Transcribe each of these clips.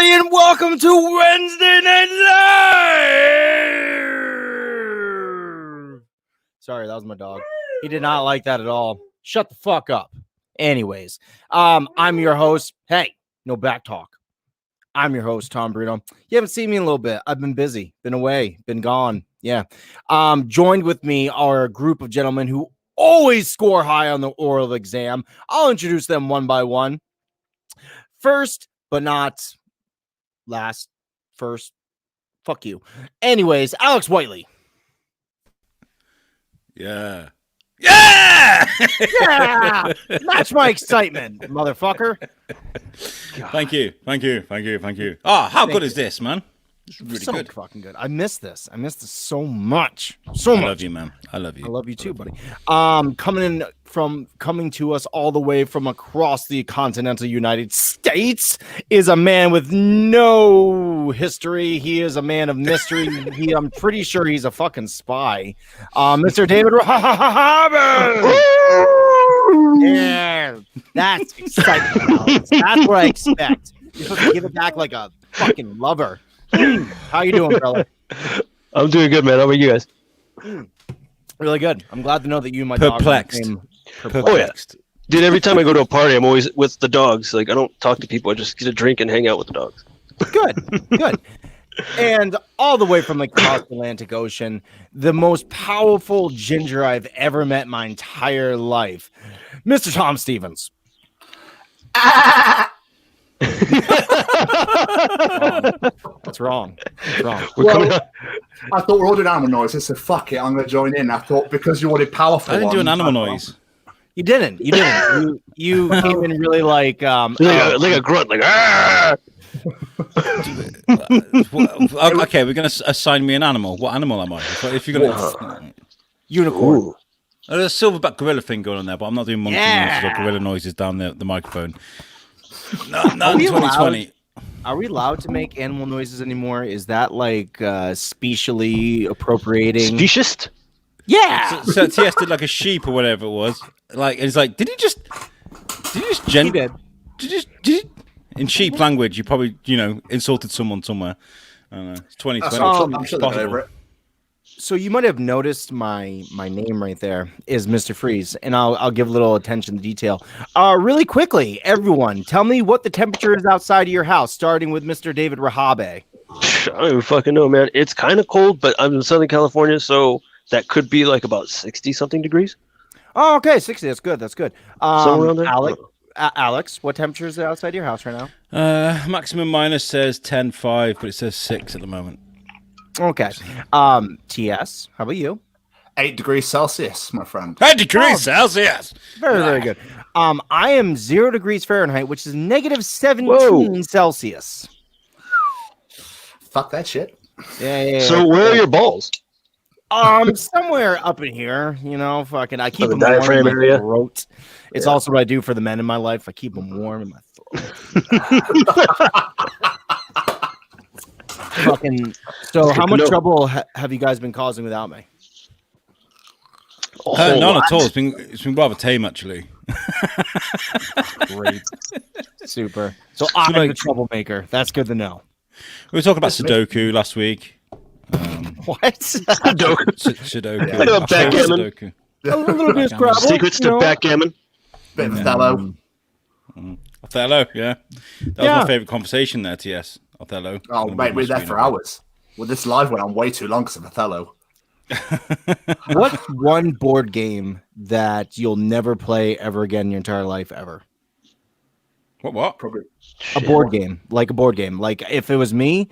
everybody, and welcome to Wednesday Night Live! Sorry, that was my dog. He did not like that at all. Shut the fuck up. Anyways, I'm your host. Hey, no back talk. I'm your host, Tom Bruno. You haven't seen me in a little bit. I've been busy, been away, been gone. Yeah. Joined with me are a group of gentlemen who always score high on the oral exam. I'll introduce them one by one. First, but not last, first. Fuck you. Anyways, Alex Whiteley. Yeah. Yeah! Yeah! Match my excitement, motherfucker. God. Thank you. Oh, how good is this, man? It's really so good. Fucking good. I miss this so much. I love you, man. I love you. I love you too, buddy. Coming to us all the way from across the continental United States is a man with no history. He is a man of mystery. I'm pretty sure he's a fucking spy. Mr. David Rahaber. Yeah, that's exciting. Alex. That's what I expect. You're supposed to give it back like a fucking lover. How you doing, brother? I'm doing good, man. How about you guys? Really good. I'm glad to know that you and my perplexed. dog perplexed. Oh yeah, dude. Every time I go to a party, I'm always with the dogs. Like I don't talk to people. I just get a drink and hang out with the dogs. Good. And all the way from across the Atlantic Ocean, the most powerful ginger I've ever met in my entire life, Mr. Tom Stevens. What's wrong? Well, I thought we're all doing animal noises, so fuck it, I'm going to join in. I thought because you wanted powerful. I didn't do an animal noise. You didn't. You came in really like a grunt, like ah. Okay, we're going to assign me an animal. What animal am I? If you're going to unicorn. There's a silverback gorilla thing going on there, but I'm not doing monkey noises or gorilla noises down the microphone. Not in 2020. Are we allowed to make animal noises anymore? Is that like specially appropriating? Speciest? Yeah. So TS did like a sheep or whatever it was. Like it's like, did he just in sheep language? You probably insulted someone somewhere. I don't know. It's 2020. I'm sure they're over it. So you might have noticed my name right there is Mr. Freeze, and I'll give a little attention to detail. Really quickly, everyone, tell me what the temperature is outside of your house, starting with Mr. David Rahabe. I don't even fucking know, man. It's kind of cold, but I'm in Southern California, so that could be like about 60-something degrees. Oh, okay, 60. That's good. Somewhere around there. Alex, what temperature is outside your house right now? Maximum minus says 10.5, but it says 6 at the moment. Okay. TS, how about you? 8 degrees Celsius, my friend. 8 degrees Celsius. Very good. I am 0 degrees Fahrenheit, which is negative 17 Whoa. Celsius. Fuck that shit. Yeah. So where are your balls? Somewhere up in here, fucking. I keep The them warm diaphragm in my area? throat. It's also what I do for the men in my life. I keep them warm in my throat. Fucking. So, how much trouble have you guys been causing without me? None at all. It's been rather tame, actually. Great, super. So I'm the troublemaker. That's good to know. We were talking about Sudoku last week. What? Sudoku. Backgammon. Sudoku. A little bit of Scrabble. Secrets to backgammon. Bit of Othello. Othello, yeah. That was my favourite conversation there, TS. Othello. Oh, mate, we're there for hours. Well, this live went on way too long because of Othello. What's one board game that you'll never play ever again in your entire life ever? What? Probably A board game. Like if it was me,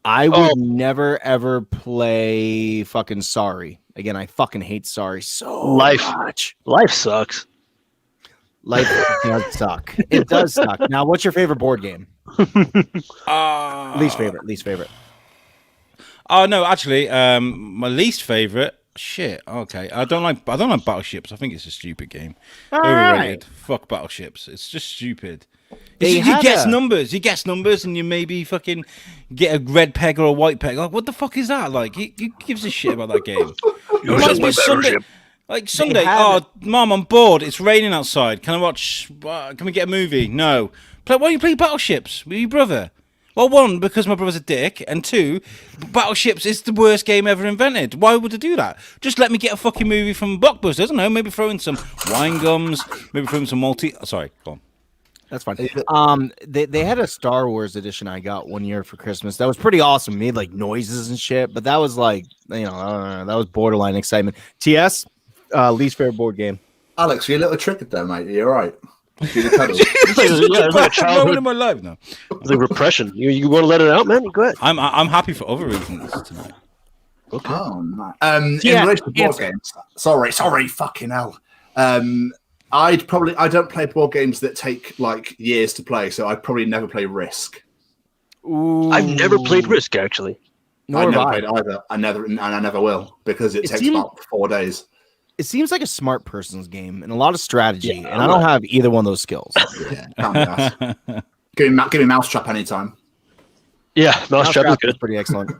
I would never ever play fucking Sorry. Again, I fucking hate Sorry so much. Life sucks. Life does suck. It does suck. Now, what's your favorite board game? Least favorite. Oh no, actually, my least favorite. Shit. Okay, I don't like Battleships. I think it's a stupid game. Overrated. Fuck Battleships. It's just stupid. You guess numbers. You guess numbers, and you maybe fucking get a red peg or a white peg. Like, what the fuck is that? Like, who gives a shit about that game? It reminds me of Sunday. Like Sunday. Mom, I'm bored. It's raining outside. Can I watch? Can we get a movie? No. Why don't you play Battleships with your brother? Well, one, because my brother's a dick, and two, Battleships is the worst game ever invented. Why would they do that? Just let me get a fucking movie from Blockbuster. I don't know, maybe throw in some wine gums, maybe throw in some Sorry, go on. That's fine. They had a Star Wars edition I got one year for Christmas. That was pretty awesome. It made like noises and shit, but that was like, I don't know, that was borderline excitement. TS, least favorite board game. Alex, you're a little triggered there, mate. You're right. It's like a childhood in my life now. It's like repression. You want to let it out, man? Go ahead. I'm happy for other reasons tonight. Okay. Oh, nice. In relation to board games, sorry, fucking hell. I don't play board games that take like years to play, so I'd probably never play Risk. Ooh. I've never played Risk, actually. I never played either. I never will because it takes about 4 days. It seems like a smart person's game and a lot of strategy, and I don't have either one of those skills. Yeah, can't be asked. Give me Mousetrap anytime. Yeah, Mousetrap is good. Pretty excellent.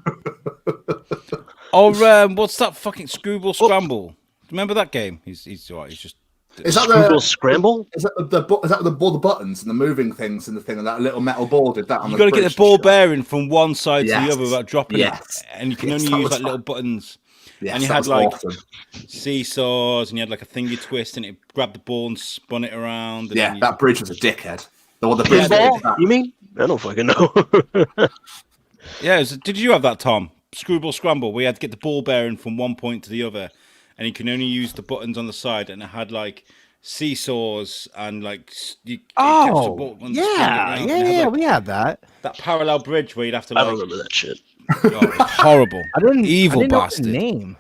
Or what's that fucking Screwball Scramble? Remember that game? He's all right. He's just. Is that Screwball Scramble? Is that the buttons and the moving things and the thing and that little metal ball did that on You the got to get the ball bearing from one side to Yes. the other without dropping Yes. it, and you can Yes, only that use was like fun. little buttons. Yes, and you that had was like awesome. seesaws, and you had like a thingy twist, and it grabbed the ball and spun it around. And Yeah, then you... that bridge was a dickhead. The one the bridge Pinball? You mean? I don't fucking know. Yeah, did you have that, Tom? Screwball Scramble, where you had to get the ball bearing from one point to the other, and you can only use the buttons on the side, and it had like seesaws and like you catch the ball and spin it around, and it had, like, We had that. that parallel bridge where you'd have to I like. don't remember that shit. Oh, it was horrible. Evil I didn't know bastard. the name.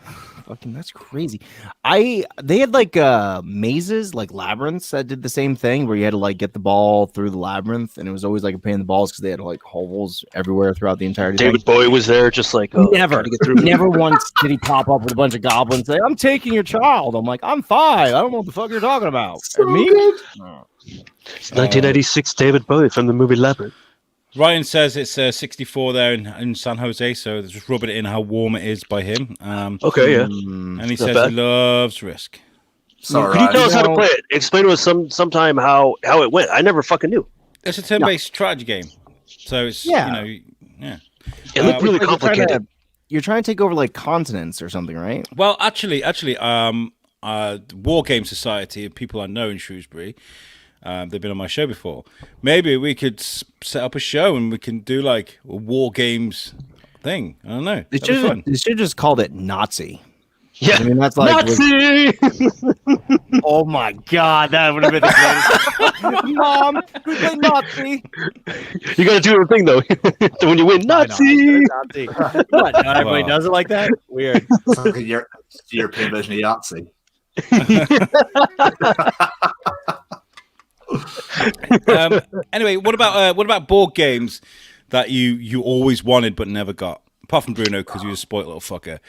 Fucking, that's crazy. They had like mazes, like labyrinths that did the same thing where you had to like get the ball through the labyrinth, and it was always like a pain in the balls because they had like holes everywhere throughout the entirety. David Bowie was there, just like Never, trying to get through. never once did he pop up with a bunch of goblins. Say, "I'm taking your child." I'm like, "I'm 5. I don't know what the fuck you're talking about." Me? No. It's 1996 David Bowie from the movie Labyrinth. Ryan says it's 64 there in San Jose, so they're just rubbing it in how warm it is by him. Okay, yeah. And he Not says bad. he loves Risk. Sorry, Could you tell us how to know- play it? Explain to us sometime how it went. I never fucking knew. It's a turn-based strategy game, so it's Yeah. yeah. It looked really Because complicated. You're trying to take over like continents or something, right? Well, actually, War Game Society, people I know in Shrewsbury, they've been on my show before. Maybe we could set up a show and we can do like a War Games thing. I don't know. They That'd be fun. should have just called it Nazi. Yeah. I mean, that's like, Nazi! oh my god, that would have been the greatest. Mom, we play Nazi. You gotta do the thing though. When you win, Nazi! Nazi. What? Not everybody Wow. does it like that? Weird. It's like a European version of Yahtzee. Anyway, what about board games that you always wanted but never got? Apart from Bruno, because he was a spoiled little fucker.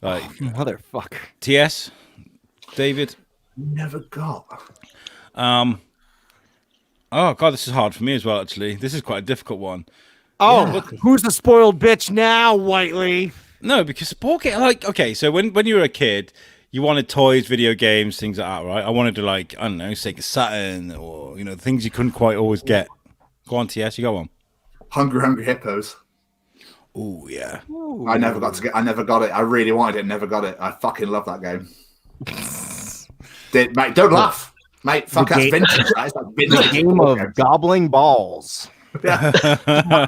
Like Motherfucker. TS, David. Never got. Oh god, this is hard for me as well. Actually, this is quite a difficult one. Oh, who's the spoiled bitch now, Whiteley? No, because board game, like, okay, so when you were a kid, you wanted toys, video games, things like that, right? I wanted to, like, I don't know, Sega Saturn, or things you couldn't quite always get. Go on, TS, you got one. Hungry Hippos. Oh yeah. I never got it. I really wanted it, never got it. I fucking love that game. Mate, don't laugh. Mate, fuck, that's game- vintage. That's like vintage. Game of gobbling balls. Yeah.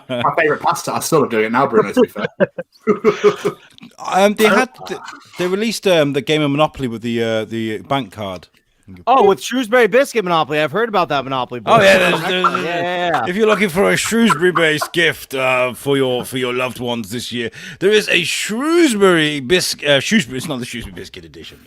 My favourite pastime. I'm still doing it now, Bruno, to be fair. They released the game of Monopoly with the bank card. Oh, with Shrewsbury Biscuit Monopoly. I've heard about that Monopoly. Oh yeah, yeah. If you're looking for a Shrewsbury-based gift for your loved ones this year, there is a Shrewsbury biscuit. Shrewsbury. It's not the Shrewsbury Biscuit edition.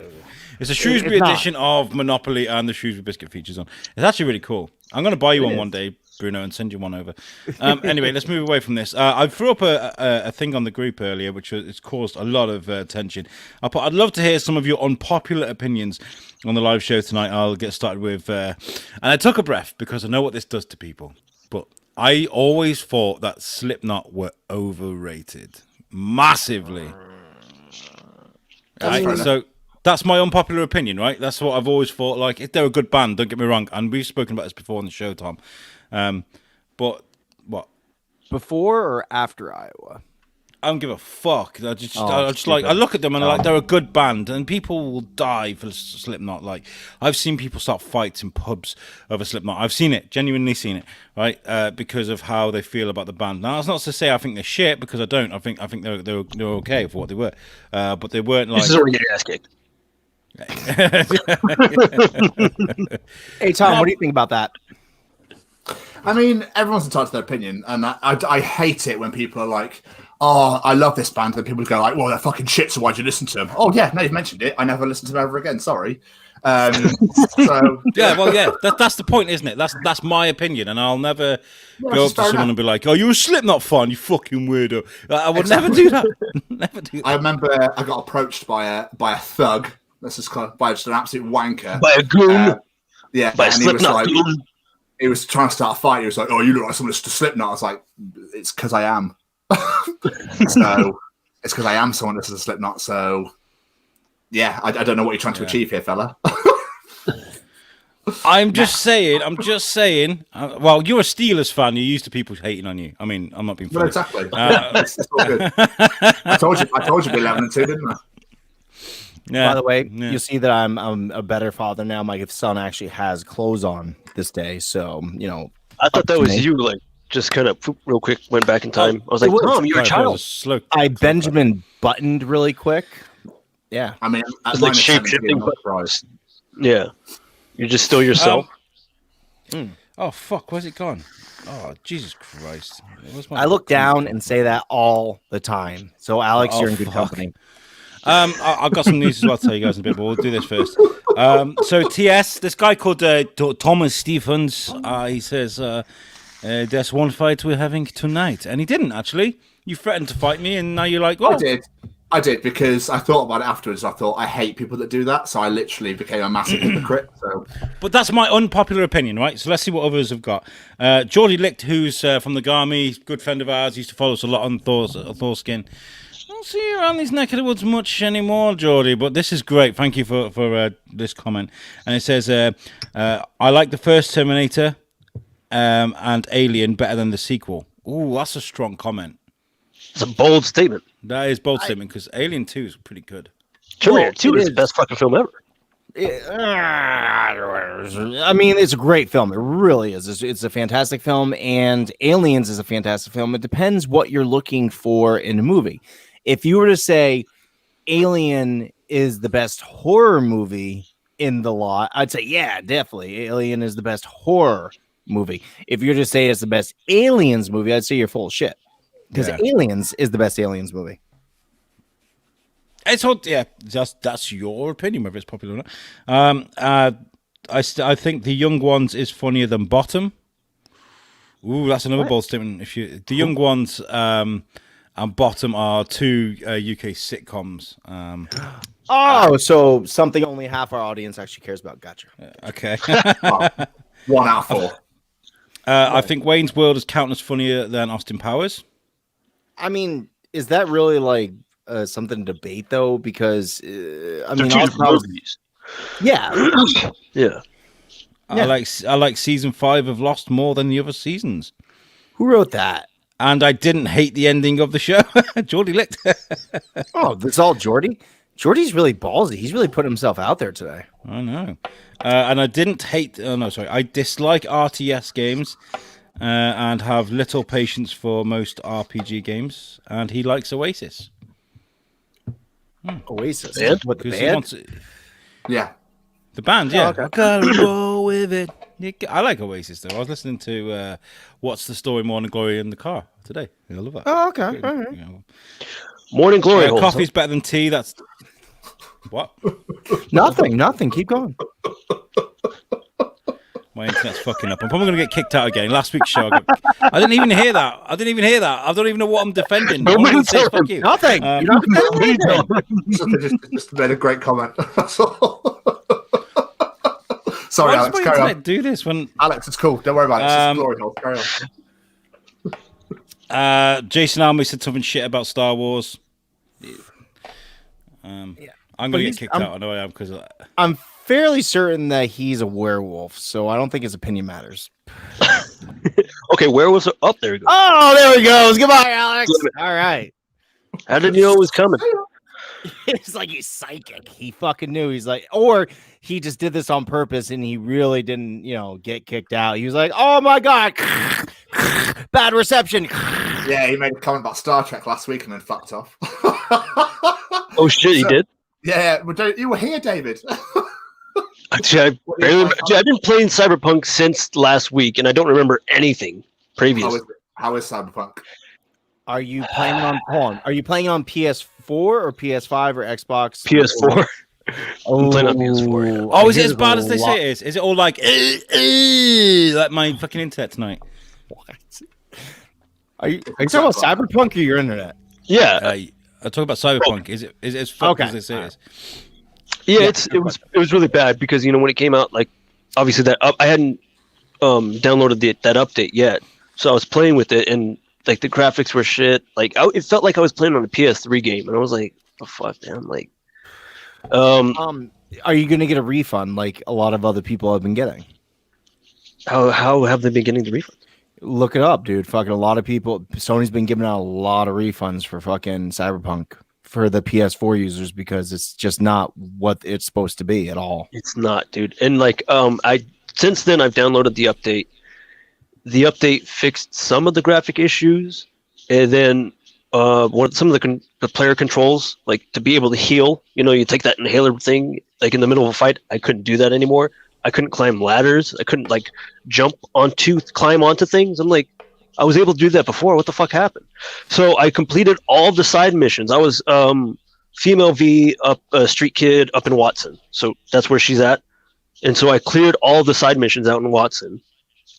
It's a Shrewsbury edition of Monopoly, and the Shrewsbury Biscuit features on. It's actually really cool. I'm going to buy you one day, Bruno, and send you one over. Anyway, let's move away from this. I threw up a thing on the group earlier, which has caused a lot of tension. I'd love to hear some of your unpopular opinions on the live show tonight. I'll get started with, and I took a breath because I know what this does to people. But I always thought that Slipknot were overrated, massively. Right? So that's my unpopular opinion, right? That's what I've always thought. Like, if they're a good band, don't get me wrong, and we've spoken about this before on the show, Tom. But what? Before or after Iowa? I don't give a fuck. I just stupid. like I look at them and like they're a good band, and people will die for Slipknot. Like I've seen people start fights in pubs over Slipknot. I've seen it, genuinely seen it, right? Because of how they feel about the band. Now that's not to say I think they're shit, because I don't. I think they're okay for what they were, but they weren't like. This is where you get your ass kicked. Hey Tom, what do you think about that? I mean, everyone's entitled to their opinion, and I hate it when people are like, "Oh, I love this band," and people go like, "Well, they're fucking shit, so why'd you listen to them?" Oh yeah, now you've mentioned it. I never listened to them ever again. Sorry. So yeah, well, yeah, that's the point, isn't it? That's my opinion, and I'll never go up to someone and be like, "Oh, you're a Slipknot fan, you fucking weirdo." I would never do that. Never do that. I remember I got approached by a thug. This is by just an absolute wanker. By a goon. Yeah, by a and he was Slipknot like, goon. he was trying to start a fight. He was like, "Oh, you look like someone that's to Slipknot." I was like, "It's because I am." So it's because I am someone that's a Slipknot. So yeah, I don't know what you're trying to achieve here, fella. I'm just saying. Well, you're a Steelers fan. You're used to people hating on you. I mean, I'm not being funny. Well, exactly. It's all good. I told you, it'd be 11-2, didn't I? Yeah. By the way, you see that I'm a better father now. My son actually has clothes on this day, so you know. I thought that was you, like just kind of real quick went back in time. I was like, Tom, you're a child. I Benjamin buttoned really quick. Yeah, I mean, it's like shape shifting. Yeah, you're just still yourself. Oh fuck, where's it gone? Oh Jesus Christ! I look down and say that all the time. So Alex, you're in good company. I've got some news as well to tell you guys in a bit, but we'll do this first. So TS, this guy called Thomas Stephens, he says, there's one fight we're having tonight. And he didn't, actually. You threatened to fight me, and now you're like, well... I did, because I thought about it afterwards. I thought, I hate people that do that, so I literally became a massive hypocrite. So. But that's my unpopular opinion, right? So let's see what others have got. Geordie Licht, who's from the Garmy, good friend of ours, used to follow us a lot on Thorskin. I don't see you around these neck of the woods much anymore, Geordie, but this is great. Thank you for this comment. And it says, I like the first Terminator and Alien better than the sequel. Ooh, that's a strong comment. It's a bold statement. That is a bold statement, because Alien 2 is pretty good. Terminator 2 is the best fucking film ever. I mean, it's a great film. It really is. It's a fantastic film, and Aliens is a fantastic film. It depends what you're looking for in a movie. If you were to say Alien is the best horror movie in the lot, I'd say, yeah, definitely. Alien is the best horror movie. If you're to say it's the best Aliens movie, I'd say you're full of shit. Because Aliens is the best Aliens movie. It's all, yeah, that's your opinion, whether it's popular or not. I think The Young Ones is funnier than Bottom. Ooh, that's another bold statement. The Young Ones and Bottom are two UK sitcoms. So something only half our audience actually cares about. Gotcha. Okay. 1 out of 4. I think Wayne's World is countless funnier than Austin Powers. I mean, is that really like something to debate though? Because I mean, movies. Yeah, yeah. I like season 5 of Lost more than the other seasons. Who wrote that? And I didn't hate the ending of the show. Geordie Licht. Oh, that's all Geordie? Geordie's really ballsy. He's really put himself out there today. I know. And I didn't hate... Oh, no, sorry. I dislike RTS games and have little patience for most RPG games. And he likes Oasis. Oasis? Band? What, the band? Yeah. The band, yeah. Oh, okay. I gotta roll with it. I like Oasis, though. I was listening to What's the Story, Morning Glory in the car today. I love that. Oh, okay. All right. You know. Morning Glory. Coffee's better than tea. That's... What? Nothing. Keep going. My internet's fucking up. I'm probably going to get kicked out again. Last week's show, I didn't even hear that. I don't even know what I'm defending. Fuck you. Nothing. You don't just made a great comment. That's all. Sorry, Why Alex. does my Carry internet on. do this when... Alex, it's cool. Don't worry about it. It's just glory hole. Carry on. Jason Army said something shit about Star Wars. I'm going to get kicked out. I know I am, because... I'm fairly certain that he's a werewolf, so I don't think his opinion matters. Okay, where was it? Oh, there we go. Oh, there we go. Goodbye, Alex. All right. How did you know it was coming? It's like he's psychic. He fucking knew. He's like, or he just did this on purpose and he really didn't, get kicked out. He was like, oh my God. Bad reception. Yeah, he made a comment about Star Trek last week and then fucked off. Oh shit, he did? Yeah, well, you were here, David. Actually, I've been playing Cyberpunk since last week, and I don't remember anything previous. How is Cyberpunk? Are you playing on porn? Are you playing on PS4 or PS5 or Xbox? PS4. Oh, I'm playing on PS4. Yeah. Oh, is it as bad as they say it is? Is it all like my fucking internet tonight? What? Are you talking about Cyberpunk or your internet? Yeah. I talk about Cyberpunk. Is it as fucked as they say it is? Yeah, it was really bad because when it came out, like obviously I hadn't downloaded that update yet, so I was playing with it and like the graphics were shit. Like it felt like I was playing on a PS3 game, and I was like, "The fuck, man!" Like, are you gonna get a refund like a lot of other people have been getting? How have they been getting the refund? Look it up, dude. Fucking a lot of people. Sony's been giving out a lot of refunds for fucking Cyberpunk for the PS4 users because it's just not what it's supposed to be at all. It's not, dude. And like, since then I've downloaded the update. The update fixed some of the graphic issues, and then some of the player controls, like to be able to heal. You take that inhaler thing, like in the middle of a fight. I couldn't do that anymore. I couldn't climb ladders. I couldn't like climb onto things. I'm like, I was able to do that before. What the fuck happened? So I completed all the side missions. I was female V up street kid up in Watson. So that's where she's at. And so I cleared all the side missions out in Watson.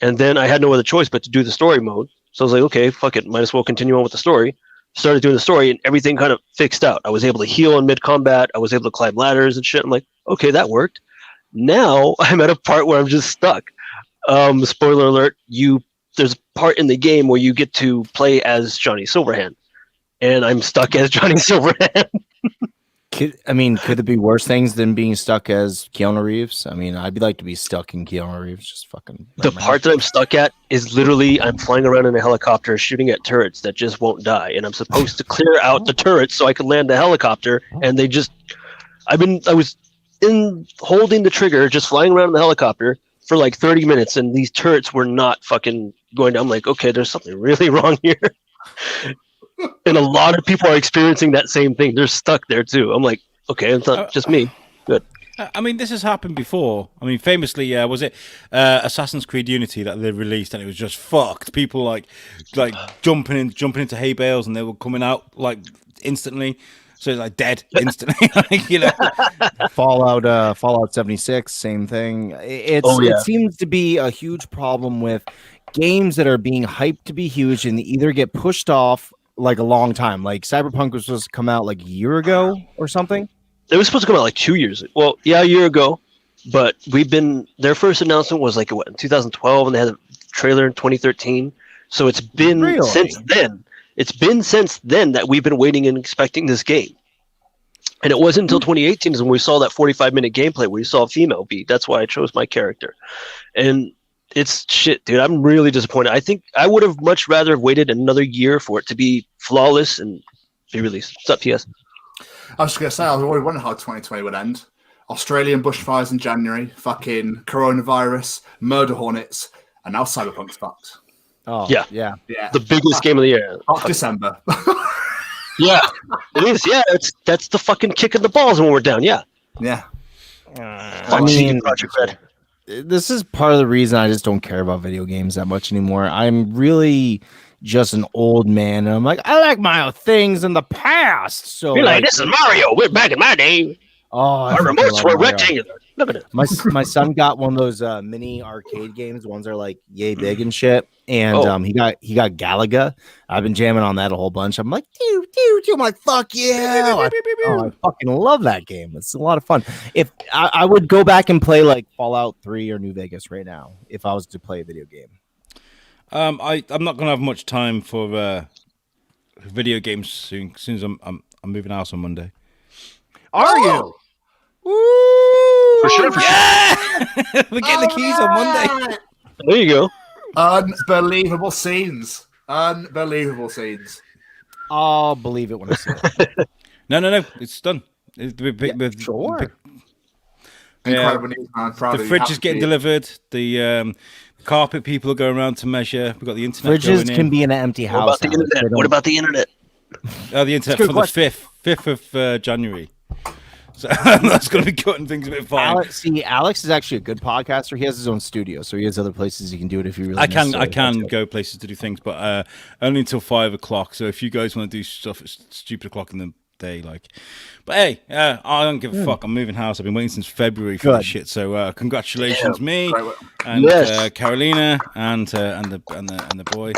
And then I had no other choice but to do the story mode. So I was like, okay, fuck it. Might as well continue on with the story. Started doing the story and everything kind of fixed out. I was able to heal in mid-combat. I was able to climb ladders and shit. I'm like, okay, that worked. Now I'm at a part where I'm just stuck. Spoiler alert, there's a part in the game where you get to play as Johnny Silverhand. And I'm stuck as Johnny Silverhand. Could it be worse things than being stuck as Keanu Reeves? I mean, I'd like to be stuck in Keanu Reeves, just fucking. The part that I'm stuck at is literally I'm flying around in a helicopter shooting at turrets that just won't die, and I'm supposed to clear out the turrets so I can land the helicopter, and they just. I was holding the trigger, just flying around in the helicopter for like 30 minutes, and these turrets were not fucking going down. I'm like, okay, there's something really wrong here. And a lot of people are experiencing that same thing. They're stuck there too. I'm like, okay, it's not just me. Good. I mean, this has happened before. I mean, famously, was it Assassin's Creed Unity that they released, and it was just fucked. People like jumping into hay bales, and they were coming out like instantly. So it's like dead instantly. Fallout 76, same thing. It seems to be a huge problem with games that are being hyped to be huge and they either get pushed off like a long time. Like Cyberpunk was supposed to come out like a year ago or something. It was supposed to come out like 2 years. Well, yeah, a year ago. But their first announcement was like in 2012, and they had a trailer in 2013. So it's been since then. It's been since then that we've been waiting and expecting this game. And it wasn't until 2018 when we saw that 45-minute gameplay where you saw a female beat. That's why I chose my character. And it's shit, dude. I'm really disappointed. I think I would have much rather have waited another year for it to be flawless and be released. What's up, TS? I was just going to say, I was always wondering how 2020 would end. Australian bushfires in January, fucking coronavirus, murder hornets, and now Cyberpunk's fucked. Oh, yeah. The biggest game of the year. December. Yeah, it is. Yeah, that's the fucking kick in the balls when we're down. Yeah. Yeah. I mean, Project Red. This is part of the reason I just don't care about video games that much anymore. I'm really just an old man, and I'm like, I like my things in the past. So you're like, this is Mario. We're back in my day. Oh, our remotes were rectangular. Look at it. My son got one of those mini arcade games. The ones that are like yay big and shit. And he got Galaga. I've been jamming on that a whole bunch. I'm like, dude. I'm like, fuck yeah. I fucking love that game. It's a lot of fun. If I would go back and play like Fallout 3 or New Vegas right now if I was to play a video game. I'm not gonna have much time for video games soon. As soon as I'm moving house on Monday. Are you? Woo! For sure. Yeah! We're getting the keys on Monday. There you go. Unbelievable scenes. Unbelievable scenes. I'll believe it when I see it. No. It's done. Sure. Incredible news, man. Proud The of you. fridge Happy is to getting see it. delivered. The carpet people are going around to measure. We've got the internet Fridges going can in. be in an empty What house. about the Alex. internet? They What don't- about the internet? Oh, the internet That's a for good the 5th of January. So that's going to be cutting things a bit fine. Alex is actually a good podcaster. He has his own studio, so he has other places he can do it if you really. I can necessarily- go places to do things, but only until 5 o'clock. So if you guys want to do stuff at stupid o'clock in the day, like, but hey, I don't give a fuck. I'm moving house. I've been waiting since February for this shit. So congratulations, me Great work. and Yes. Carolina and the boy.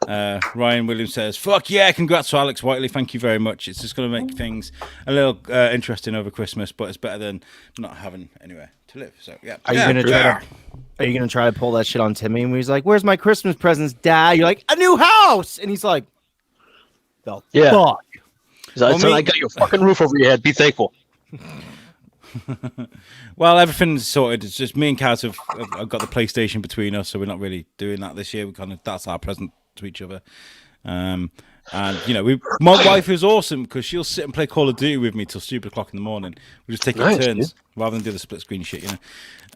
Ryan Williams says, "Fuck yeah, congrats to Alex Whiteley. Thank you very much. It's just going to make things a little interesting over Christmas, but it's better than not having anywhere to live." So yeah. Are you gonna try to pull that shit on Timmy? And he's like, "Where's my Christmas presents, Dad?" You're like, "A new house," and he's like, "The Yeah. fuck." I got your fucking roof over your head. Be thankful. Well, everything's sorted. It's just me and Kaz have got the PlayStation between us, so we're not really doing that this year. We that's our present to each other. And you know, my wife is awesome because she'll sit and play Call of Duty with me till stupid o'clock in the morning. We just take it Nice, turns rather than do the split screen shit, you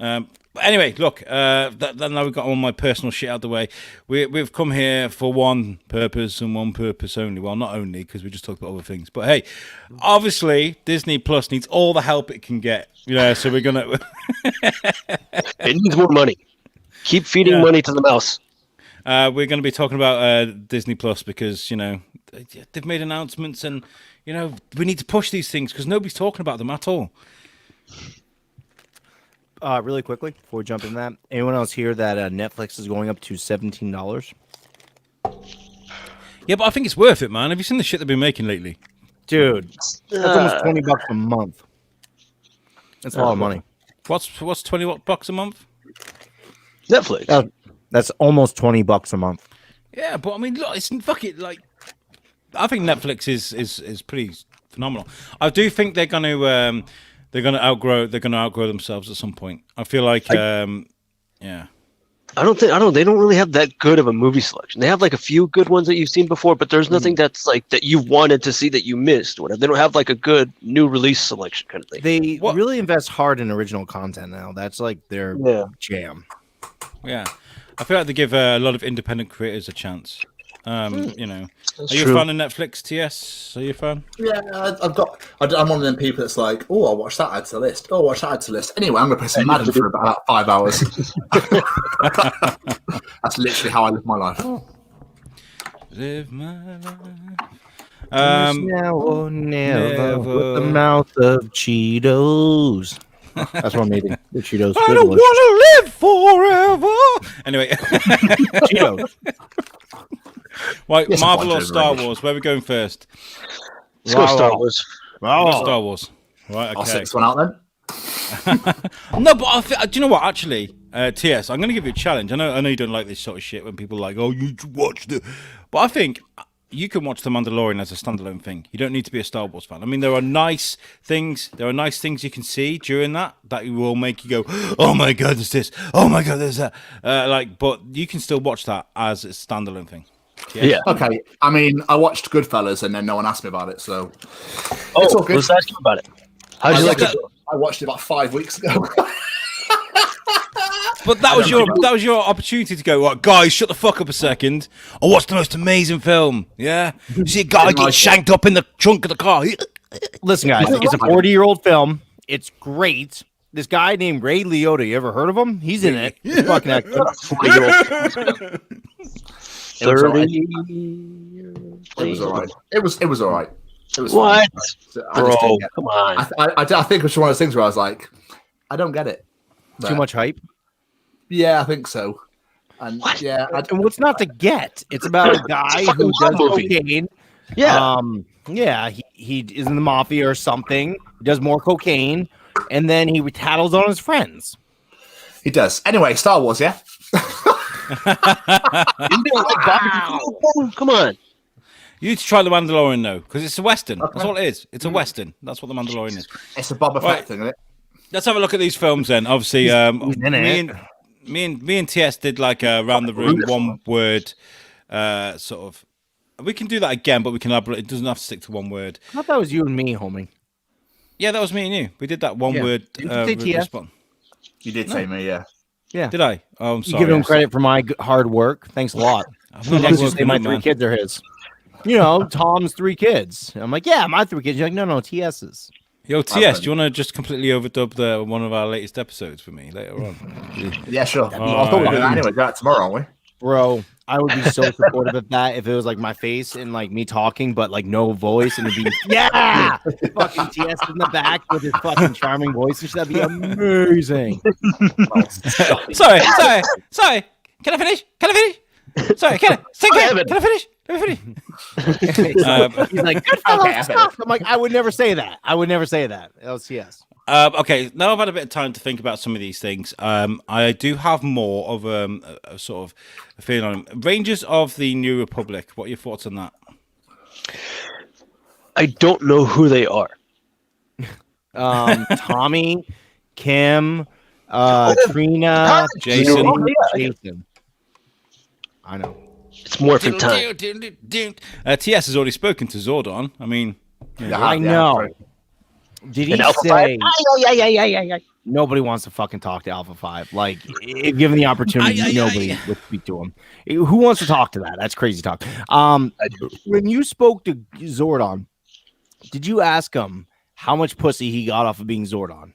know. But anyway, look, now we've got all my personal shit out the way. We've come here for one purpose and one purpose only. Well, not only because we just talked about other things, but hey, obviously Disney Plus needs all the help it can get. Yeah, so we're gonna. It needs more money. Keep feeding money to the mouse. We're going to be talking about Disney Plus because, you know, they've made announcements and, you know, we need to push these things because nobody's talking about them at all. Really quickly before we jump in that, anyone else here that Netflix is going up to $17? Yeah, but I think it's worth it, man. Have you seen the shit they've been making lately? Dude, that's almost $20 a month. That's a lot of money. What's $20 a month? Netflix. That's almost $20 a month. Yeah, but I mean, look, it's fucking like. I think Netflix is pretty phenomenal. I do think they're going to outgrow themselves at some point. I feel like yeah. They don't really have that good of a movie selection. They have like a few good ones that you've seen before, but there's nothing that's like that you wanted to see that you missed. Whatever. They don't have like a good new release selection kind of thing. They really invest hard in original content now. That's like their jam. Yeah. I feel like they give a lot of independent creators a chance. You know, That's are you true. a fan of Netflix, TS? Are you a fan? Yeah, I'm one of them people that's like, oh, I'll watch that add to the list. Oh, watch that add to the list. Anyway, I'm going to play some Madden for about 5 hours. That's literally how I live my life. Live my life. Now or never with the mouth of Cheetos. That's what I'm eating. The Cheetos. I don't want to live forever. Anyway, Cheetos. right, Yes, Marvel I or want Star to Wars? Where are we going first? Let's go Star Wars. Star Wars. Right, I'll sit okay. this one out then. No, but do you know what? Actually, TS, I'm going to give you a challenge. I know you don't like this sort of shit when people are like, oh, you watch the. But I think you can watch The Mandalorian as a standalone thing. You don't need to be a Star Wars fan. I mean, there are nice things you can see during that will make you go, oh my god, there's this. Oh my god, there's that. But you can still watch that as a standalone thing. Yeah. Okay, I mean, I watched Goodfellas and then no one asked me about it, so Oh, it's all good. let's ask you about it. How'd you like it? I watched it about 5 weeks ago. But that was your opportunity to go, right, guys, shut the fuck up a second. I watched the most amazing film. Yeah, you see a guy Didn't get like it. shanked up in the trunk of the car. Listen, guys, it's a 40-year-old film. It's great. This guy named Ray Liotta, you ever heard of him? He's in it. He's fucking excellent. 40-year-old. It was all right. 30. It was all right. It was all right. It was What? fine. I just Bro, didn't get it. come on. I think it's one of those things where I was like, I don't get it. Too But, much hype. Yeah, I think so. And What? yeah, And what's not to get? It's about a guy who does movie. cocaine. Yeah. Yeah, he is in the mafia or something. He does more cocaine, and then he tattles on his friends. he does. Anyway, Star Wars, yeah. Come on. You need to try The Mandalorian, though, because it's a Western. That's all it is. It's a Western. That's what The Mandalorian is. It's a Boba Fett Right. thing, isn't it? Let's have a look at these films then. Obviously, He's in me it. and me and TS did like a around the room one word sort of. We can do that again, but we can elaborate. It doesn't have to stick to one word. I thought that was you and me, homie. Yeah, that was me and you. We did that one word. Didn't you say TS? response. You did say me, yeah. Yeah. Did I? Oh, I'm You sorry. give him credit for my hard work. Thanks a lot. I'm Next, you not say my working, 3 man. kids are his. You know, Tom's 3 kids. I'm like, yeah, my 3 kids. You're like, no, TS's. Yo, TS, do you want to just completely overdub one of our latest episodes for me later on? Yeah, sure. Oh, I'll talk about yeah. that anyway. Do that tomorrow, aren't we? Bro, I would be so supportive of that if it was like my face and like me talking, but like no voice, and it'd be yeah, fucking TS in the back with his fucking charming voice and shit. That'd be amazing. Sorry. Can I finish? Sorry, can I finish? Let me finish. He's like, good fellow, stop. I'm like, I would never say that. That was TS. Okay, now I've had a bit of time to think about some of these things. I do have more of a sort of a feeling on them. Rangers of the New Republic. What are your thoughts on that? I don't know who they are. Tommy, Kim, Trina, Jason. Jason. I know. It's morphin' time. TS has already spoken to Zordon. I mean, I know. Did he Alpha say? 5? Yeah. Nobody wants to fucking talk to Alpha 5. Like, if given the opportunity, nobody would speak to him. Who wants to talk to that? That's crazy talk. When you spoke to Zordon, did you ask him how much pussy he got off of being Zordon?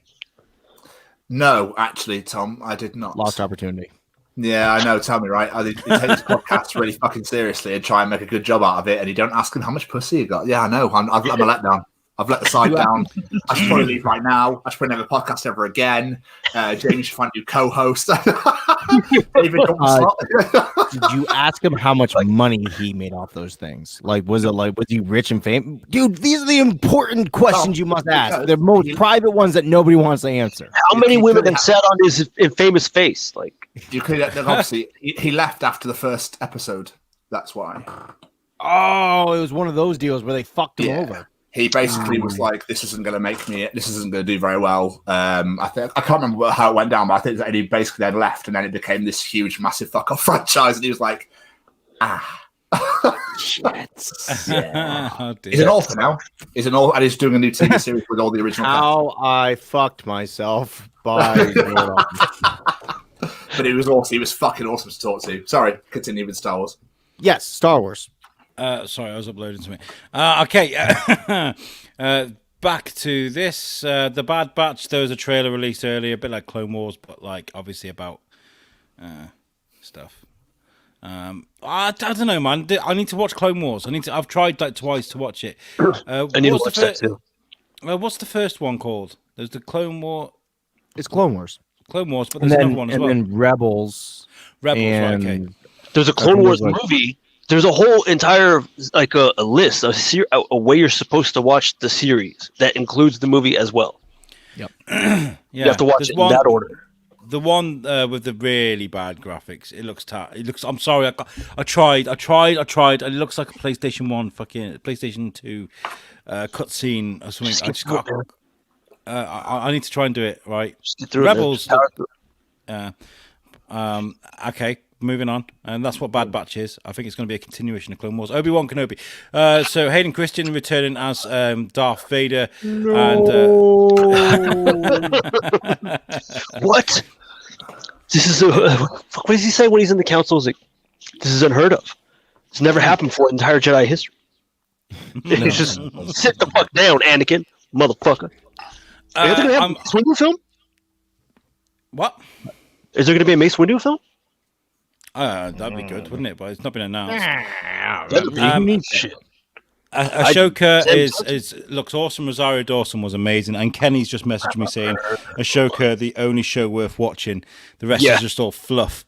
No, actually, Tom, I did not. Lost opportunity. Yeah, I know. Tell me, right? He takes his podcast really fucking seriously and try and make a good job out of it, and you don't ask him how much pussy he got. Yeah, I know. I'm a letdown. I've let the side down. I should probably leave right now. I should probably never podcast ever again. Jamie should find a new co-host. David, did you ask him how much money he made off those things? Like, was he rich and famous? Dude, these are the important questions you must ask. They're most private ones that nobody wants to answer. How many women have sat on his famous face? Like, you could obviously he left after the first episode. That's why. Oh, it was one of those deals where they fucked him over. He basically was like, "This isn't going to do very well." I can't remember how it went down, but I think that he basically then left, and then it became this huge, massive fuck off franchise. And he was like, shit. Yeah. Oh, dear. He's an author now. And he's doing a new TV series with all the original. How I fucked myself by. But it was awesome. He was fucking awesome to talk to. Sorry, continue with Star Wars. Yes, Star Wars. Sorry, I was uploading something. Okay, back to this. The Bad Batch. There was a trailer released earlier, a bit like Clone Wars, but like obviously about stuff. I don't know, man. I need to watch Clone Wars. I've tried like twice to watch it. I need to watch that too. What's the first one called? There's the Clone War. It's Clone Wars. Clone Wars, but there's another one as well. And then Rebels. Rebels, right, okay. There's a Clone Wars movie. There's a whole entire like a list, a way you're supposed to watch the series that includes the movie as well. Yep. Yeah, you have to watch it in that order. The one with the really bad graphics. It looks I'm sorry. I tried. And it looks like a PlayStation 1, fucking PlayStation 2 cutscene or something. I just can't. I need to try and do it right. Rebels. Okay. Moving on, and that's what Bad Batch is. I think it's going to be a continuation of Clone Wars. Obi-Wan Kenobi. So Hayden Christensen returning as Darth Vader. No. And What? This is what does he say when he's in the council? He's like, this is unheard of. It's never happened before in entire Jedi history. He's just sit the fuck down, Anakin, motherfucker. Are they going to have a Mace Windu film? What? Is there going to be a Mace Windu film? That'd be good, wouldn't it? But it's not been announced. Shit. Ashoka looks awesome. Rosario Dawson was amazing, and Kenny's just messaged me saying Ashoka the only show worth watching. The rest is just all fluff.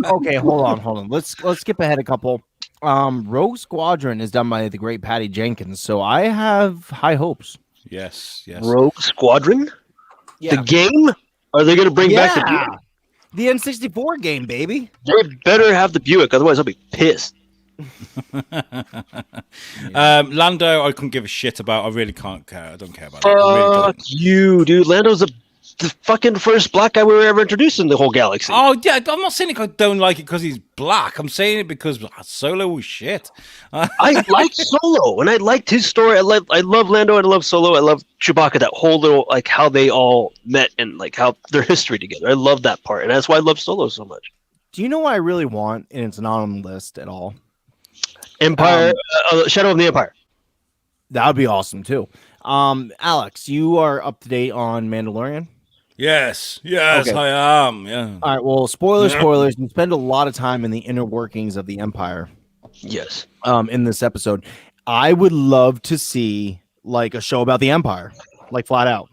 Okay, hold on. Let's skip ahead a couple. Rogue Squadron is done by the great Patty Jenkins, so I have high hopes. Yes. Rogue Squadron? Yeah. The game? Are they going to bring back the Buick? The N64 game, baby. They better have the Buick, otherwise I'll be pissed. Lando, I couldn't give a shit about. I really can't care. I don't care about Fuck you, dude. Lando's a the fucking first black guy we were ever introduced in the whole galaxy. Oh yeah, I'm not saying I don't like it because he's black. I'm saying it because Solo was shit. I liked Solo, and I liked his story. I love Lando, and I love Solo. I love Chewbacca. That whole little like how they all met and like how their history together. I love that part, and that's why I love Solo so much. Do you know what I really want? And it's not on the list at all. Empire, Shadow of the Empire. That would be awesome too. Alex, you are up to date on Mandalorian? Yes, Okay. I am. Yeah. All right. Well, spoilers. You spend a lot of time in the inner workings of the Empire. Yes. In this episode, I would love to see like a show about the Empire, like flat out.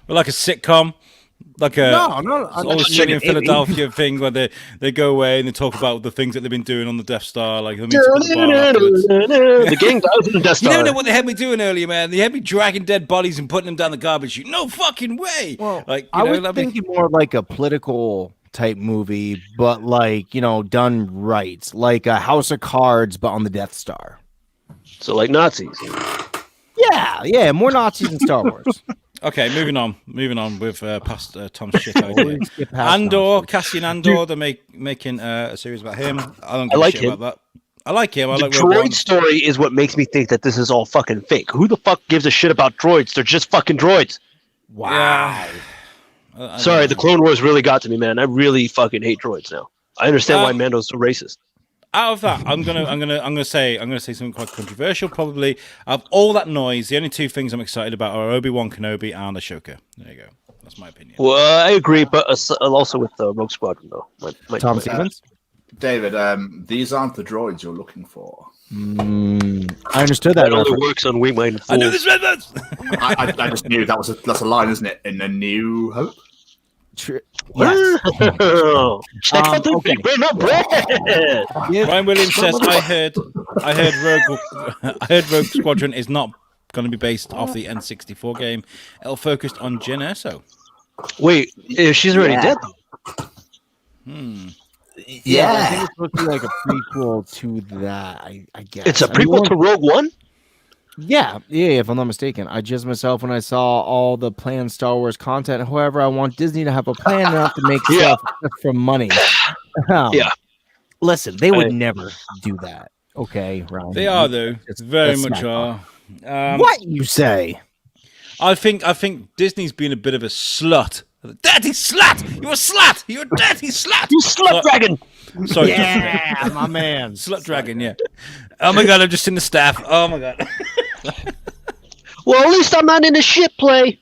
Well, like a sitcom, like a No. always setting in Philadelphia thing where they go away and they talk about the things that they've been doing on the Death Star, like them The gang dies in the Death Star. You don't know what they had me doing earlier, man. They had me dragging dead bodies and putting them down the garbage chute. No fucking way. Well, like I was thinking more like a political type movie, but like done right, like a House of Cards, but on the Death Star. So like Nazis. Yeah, more Nazis in Star Wars. Okay, moving on with past Tom's shit idea. Cassian Andor, they're making a series about him. I don't give a shit about that. I like him. I like the droid story is what makes me think that this is all fucking fake. Who the fuck gives a shit about droids? They're just fucking droids. Wow. Yeah. Sorry, the Clone Wars really got to me, man. I really fucking hate droids now. I understand why Mando's so racist. Out of that, I'm gonna say something quite controversial. Probably of all that noise, the only two things I'm excited about are Obi-Wan Kenobi and Ahsoka. There you go. That's my opinion. Well, I agree, but also with Rogue Squadron though. Tom Stevens. David, these aren't the droids you're looking for. I understood that. It only works on We Mind. I knew this reference. I just knew that's a line, isn't it? In A New Hope. Yes. Check out the big brain of bread. Ryan Williams says, I heard Rogue Squadron is not going to be based off the N64 game. It'll focus on Jyn Erso. Wait, she's already dead though. Yeah, I think it's supposed to be like a prequel to that. I guess it's a prequel to Rogue One. Yeah, if I'm not mistaken. I just myself when I saw all the planned Star Wars content. However, I want Disney to have a plan not to make stuff for money. Yeah. Listen, they would never do that. Okay, Ryan. They are though. It's very much are. What you say? I think Disney's been a bit of a slut. Dirty slut! You're a slut! You're a dirty slut! You slut dragon! Sorry, yeah, my man. Slut dragon, yeah. Oh my god, I'm just in the staff. Oh my god. Well, at least I'm not in a shit play.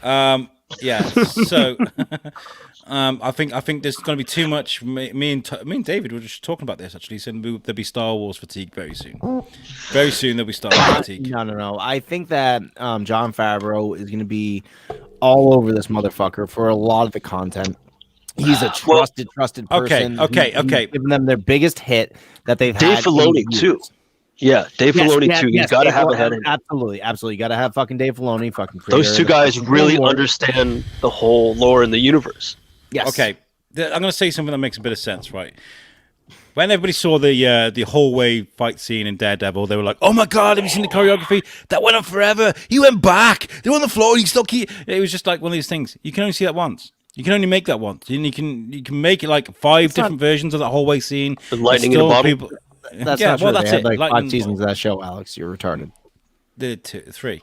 Yeah. So, I think there's going to be too much. Me and David were just talking about this actually. Saying there'll be Star Wars fatigue very soon. Very soon there'll be Star Wars fatigue. No. I think that Jon Favreau is going to be all over this motherfucker for a lot of the content. He's a trusted person. Okay. He's giving them their biggest hit that they've Dave had. Filoni too. Yeah, Dave Filoni too. You got to have a head in. Absolutely. You got to have fucking Dave Filoni. Fucking those two guys really understand the whole lore in the universe. Yes. Okay, I'm going to say something that makes a bit of sense, right? When everybody saw the hallway fight scene in Daredevil, they were like, "Oh my god, have you seen the choreography? That went on forever. He went back. They were on the floor. He still keep." It was just like one of these things. You can only see that once. You can only make that once. And you can make it like five different versions of that hallway scene. The lightning in a bottle. That's not true. That's they it. had like 5 Lightning seasons of that show, Alex. You're retarded. The three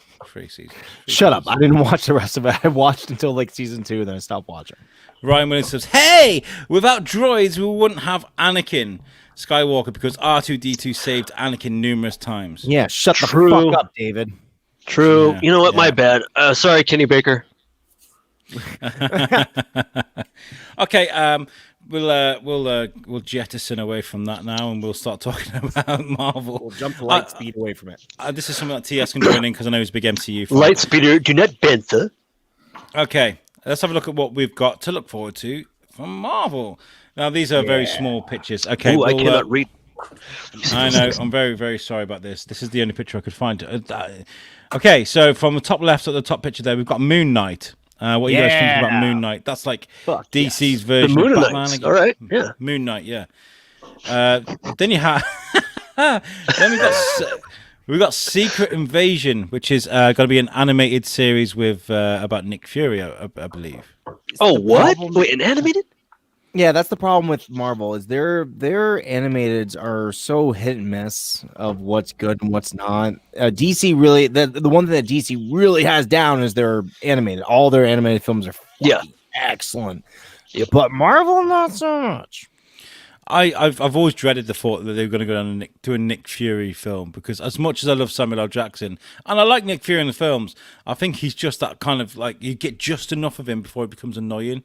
seasons. Shut up. I didn't watch the rest of it. I watched until like season 2, then I stopped watching. Ryan Williams says, "Hey, without droids, we wouldn't have Anakin Skywalker because R2-D2 saved Anakin numerous times." Yeah, shut the fuck up, David. True. Yeah, you know what? My bad. Sorry, Kenny Baker. Okay, we'll jettison away from that now, and we'll start talking about Marvel. We'll jump to light speed away from it. This is something that TS can join in because I know he's a big MCU fan. Lightspeeder, do not bantha. Okay, let's have a look at what we've got to look forward to from Marvel. Now, these are very small pictures. Okay, I cannot read. I know. I'm very, very sorry about this. This is the only picture I could find. Okay, so from the top left at the top picture there, we've got Moon Knight. What do you guys think about Moon Knight? That's like DC's version of Batman. All right, yeah. Moon Knight, yeah. Then you have... then We got Secret Invasion, which is going to be an animated series with about Nick Fury, I believe. Oh, The what? problem- Wait, an animated? Yeah, that's the problem with Marvel is their animateds are so hit and miss of what's good and what's not. DC really the one thing that DC really has down is their animated. All their animated films are Yeah. fucking excellent. Yep. But Marvel not so much. I've always dreaded the thought that they were going to go down to a Nick Fury film, because as much as I love Samuel L. Jackson and I like Nick Fury in the films, I think he's just that kind of like, you get just enough of him before it becomes annoying.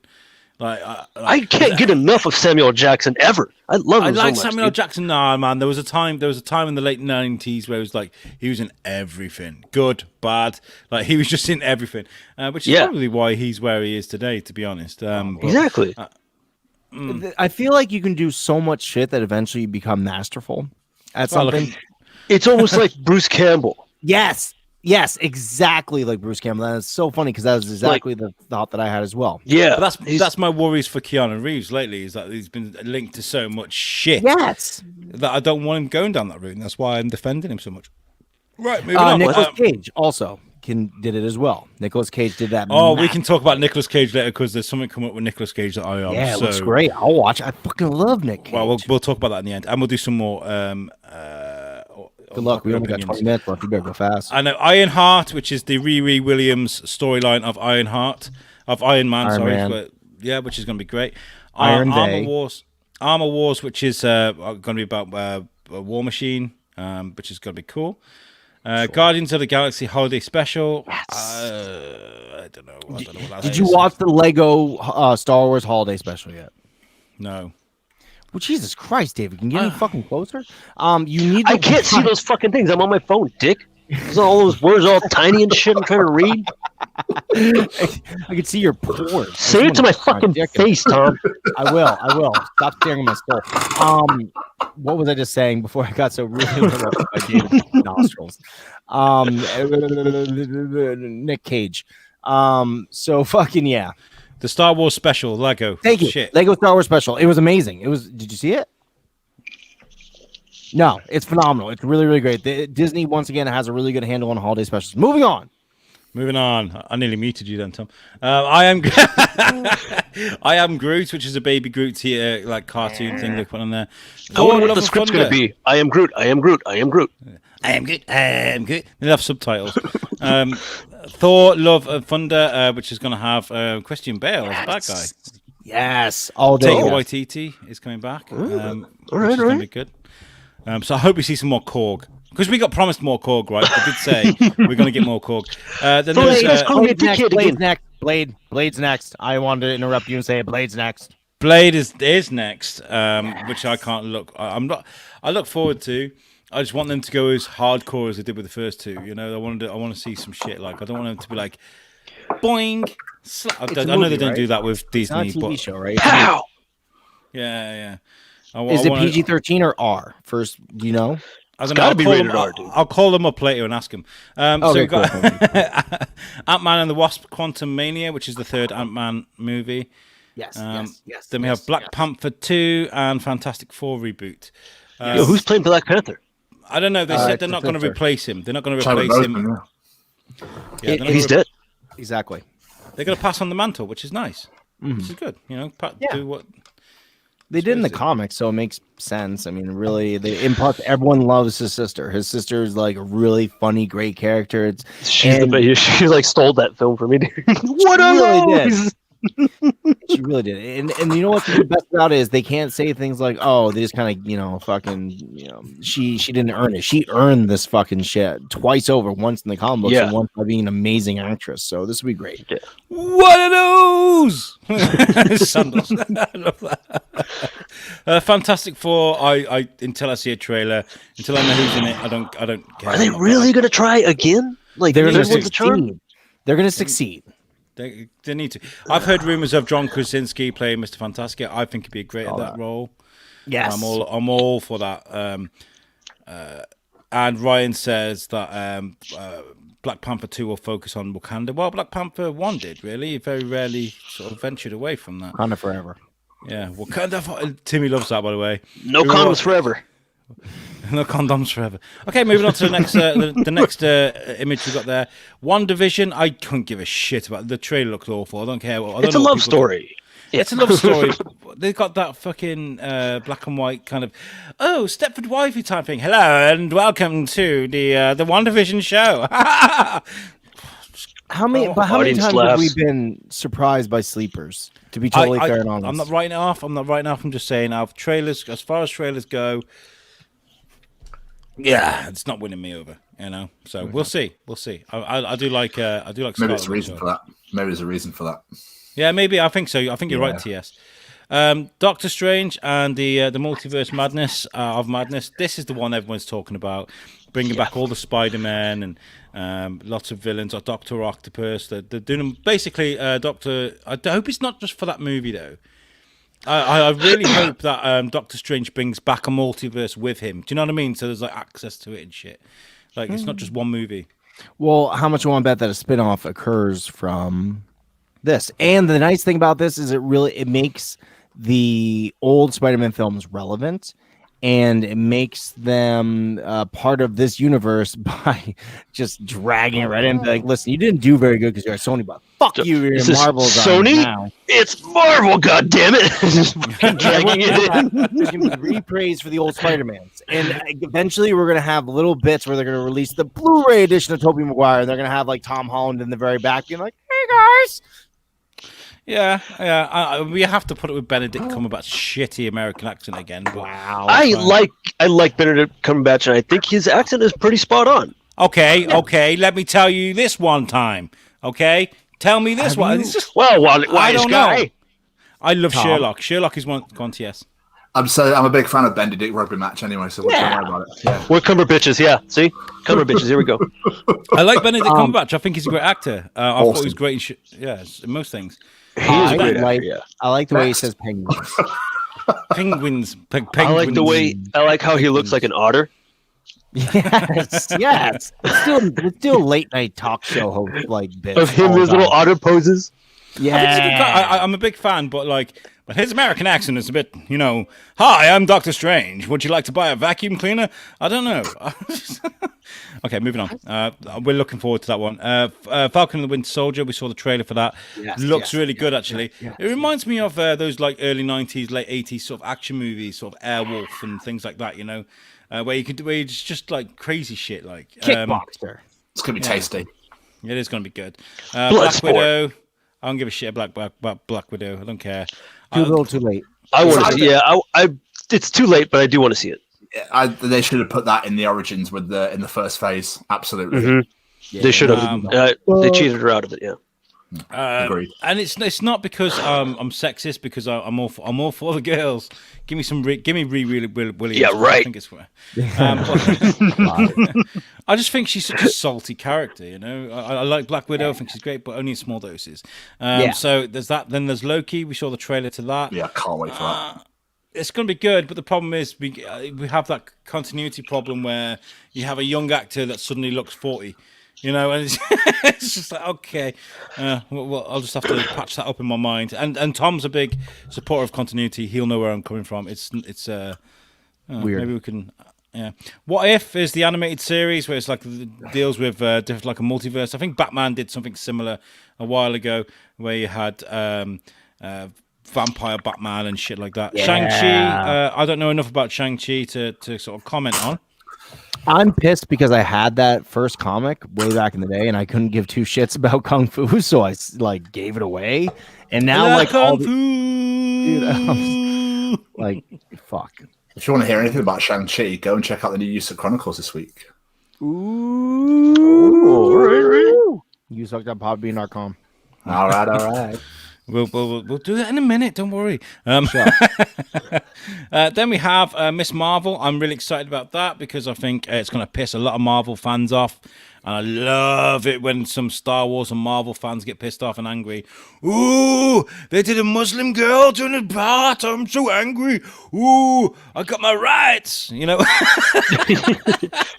I can't get enough of Samuel Jackson ever. I love him I like so much. Samuel L. dude. Jackson. Nah, man. There was a time in the late 90s where it was like he was in everything, good, bad. Like he was just in everything, which is probably why he's where he is today. To be honest, but, Exactly. I feel like you can do so much shit that eventually you become masterful at Well, look, something. It's almost like Bruce Campbell. Yes, exactly like Bruce Campbell. That is so funny because that was exactly the thought that I had as well. Yeah. But that's my worries for Keanu Reeves lately, is that he's been linked to so much shit Yes. that I don't want him going down that route, and that's why I'm defending him so much. Right, moving on. Nicolas Cage also did it as well. Nicolas Cage did that. Oh, we can talk about Nicolas Cage later, because there's something coming up with Nicolas Cage that I am. Yeah, it looks great. I'll watch. I fucking love Nick Cage. Well, we'll talk about that in the end, and we'll do some more. Good luck. We only got 20 minutes left. You better go fast. I know Ironheart, which is the Riri Williams storyline of Iron Man, which is going to be great. Armor Wars, which is going to be about a War Machine, which is going to be cool. Guardians of the Galaxy Holiday Special. Yes. I don't know what that Did is. you watch the Lego Star Wars Holiday Special yet? No. Well, Jesus Christ, David, can you get any fucking closer? You need. I can't see those fucking things. I'm on my phone, dick. There's all those words all tiny and shit I'm trying to read. I can see your pores. Say it to my fucking face, Tom. I will. Stop staring at my skull. What was I just saying before I got so really interrupted by David's nostrils? Nick Cage. So fucking yeah. The Star Wars special, Lego. Thank you. Shit. Lego Star Wars special. It was amazing. Did you see it? No, it's phenomenal. It's really, really great. Disney once again has a really good handle on holiday specials. Moving on. I nearly muted you then, Tom. I am I am Groot, which is a baby Groot here, like cartoon thing they put on there. I wonder what the script's going to be. I am Groot. I am Groot. I am Groot. I am good. I am good. They'll have subtitles. Thor: Love and Thunder, which is going to have Christian Bale as a bad guy. Yes, all day. Taika Waititi is coming back. All right, which is going to be good. So I hope we see some more Korg, because we got promised more Korg, right? I did say we're going to get more Korg. Then Blade's next. I wanted to interrupt you and say Blade's next. Blade is next, which I can't look. I look forward to. I just want them to go as hardcore as they did with the first two. You know, I want to see some shit. Like, I don't want them to be like, boing. I know they don't do that with Disney, it's not a TV but show, right? Pow! Yeah. Is it PG-13 or R? First, do you know? I don't gotta know. be rated R, dude. I'll call them up later and ask them. So we've got cool. Ant-Man and the Wasp: Quantum Mania, which is the third Ant-Man movie. Yes. Then we have Black Panther 2 and Fantastic Four reboot. Yo, who's playing Black Panther? I don't know. They said they're not going to replace him. They're not going to replace him. He's dead. Exactly. They're going to pass on the mantle, which is nice. Which is good. You know, do what they did in the comics, so it makes sense. I mean, really, in part, everyone loves his sister. His sister is like a really funny, great character. She like stole that film from me. What are those? She really did. And you know what's the best about it is they can't say things like, oh, they just kind of, she didn't earn it. She earned this fucking shit twice over, once in the comic books and once by being an amazing actress. So this would be great. Yeah. What are those? Sandals. I love that. Fantastic Four. I until I see a trailer, until I know who's in it, I don't care. Are they really going to try again? Like they're going to succeed. They're going to succeed. They need to. I've heard rumors of John Krasinski playing Mr. Fantastic. I think he'd be great at that role. Yes, I'm all for that. And Ryan says that Black Panther 2 will focus on Wakanda. Well, Black Panther 1 did, really. It very rarely sort of ventured away from that. Wakanda forever. Yeah, Wakanda. Timmy loves that, by the way. No condoms forever. No condoms forever. Okay, moving on to the next the next image we got there. WandaVision. I couldn't give a shit about the trailer. Looked awful. I don't care. It's a love story. Yeah. It's a love story. They got that fucking black and white kind of Stepford wifey type thing. Hello and welcome to the WandaVision show. How many Audience times laughs. have we been surprised by sleepers? To be totally fair and honest, I'm not writing it off. I'm just saying, trailers, as far as trailers go, yeah, it's not winning me over. So we'll see. I do like. Maybe Scarlet it's a reason Witch. for that. Maybe there's a reason for that. Yeah, maybe. I think so. I think you're right, TS. Doctor Strange and the multiverse madness of madness. This is the one everyone's talking about, bringing back all the Spider-Man and lots of villains. Or Doctor Octopus. They're doing basically Doctor. I hope it's not just for that movie though. I really hope that Doctor Strange brings back a multiverse with him. Do you know what I mean? So there's like access to it and shit. Like it's not just one movie. Well, how much you want to bet that a spinoff occurs from this? And the nice thing about this is it makes the old Spider-Man films relevant, and it makes them part of this universe by just dragging it right in. Like, listen, you didn't do very good because you're at Sony, but fuck you, you're Is in this Marvel's Sony? now. It's Marvel, goddammit! Just fucking dragging it in. There's gonna be repraise for the old Spider-Mans, and eventually we're gonna have little bits where they're gonna release the Blu-ray edition of Tobey Maguire. And they're gonna have like Tom Holland in the very back, being like, "Hey guys." Yeah. We have to put it with Benedict Cumberbatch's shitty American accent again. But Wow. I like Benedict Cumberbatch, and I think his accent is pretty spot on. okay. Let me tell you this one time. Okay, tell me this one. It's just, Well, I wise don't guy. know. I love Tom. Sherlock. Sherlock is one. Go on, TS. I'm a big fan of Benedict rugby match anyway, so don't worry about it. Yeah. We're Cumber bitches, yeah. See? Cumber bitches, here we go. I like Benedict Cumberbatch. I think he's a great actor. I thought he was Awesome. great in most things. He is a great like, actor, yeah. I like the way he says penguins. Penguins. I like the way, I like how he looks like an otter. yes. It's still late night talk show host like bits. Of him, all his the little time. otter poses. Yeah. I'm a big fan, but his American accent is a bit, hi, I'm Doctor Strange. Would you like to buy a vacuum cleaner? I don't know. Okay, moving on. We're looking forward to that one. Falcon and the Winter Soldier, we saw the trailer for that. Looks really good, actually. It reminds me of those like early 90s, late 80s sort of action movies, sort of Airwolf and things like that, where it's just like crazy shit. Like Kickboxer. It's going to be tasty. It is going to be good. Black Widow. I don't give a shit about Black Widow. I don't care. Too little, too late. I want to see. Yeah, it's too late, but I do want to see it. They should have put that in the origins in the first phase. Absolutely. Mm-hmm. They should have. They cheated her out of it. Yeah. Agreed. And it's not because I'm sexist, because I'm all for the girls. Give me Williams. Yeah, right. I think it's I just think she's such a salty character. I like Black Widow. I think she's great, but only in small doses. So there's that. Then there's Loki. We saw the trailer to that. Yeah, can't wait for that. It's going to be good, but the problem is we have that continuity problem where you have a young actor that suddenly looks 40. And it's just like, okay, well, I'll just have to patch that up in my mind. And Tom's a big supporter of continuity. He'll know where I'm coming from. It's Weird. Maybe we can, yeah. What If is the animated series where it's like deals with different, like a multiverse. I think Batman did something similar a while ago where you had vampire Batman and shit like that. Yeah. Shang-Chi, I don't know enough about Shang-Chi to sort of comment on. I'm pissed because I had that first comic way back in the day, and I couldn't give two shits about Kung Fu, so I gave it away. And now Kung Fu. Dude, like fuck. If you want to hear anything about Shang-Chi, go and check out the new USUK Chronicles this week. Ooh. USUK.podbean.com. All right. We'll do that in a minute. Don't worry. Then we have Miss Marvel. I'm really excited about that because I think it's going to piss a lot of Marvel fans off. And I love it when some Star Wars and Marvel fans get pissed off and angry. Ooh, they did a Muslim girl doing a part. I'm so angry. Ooh, I got my rights.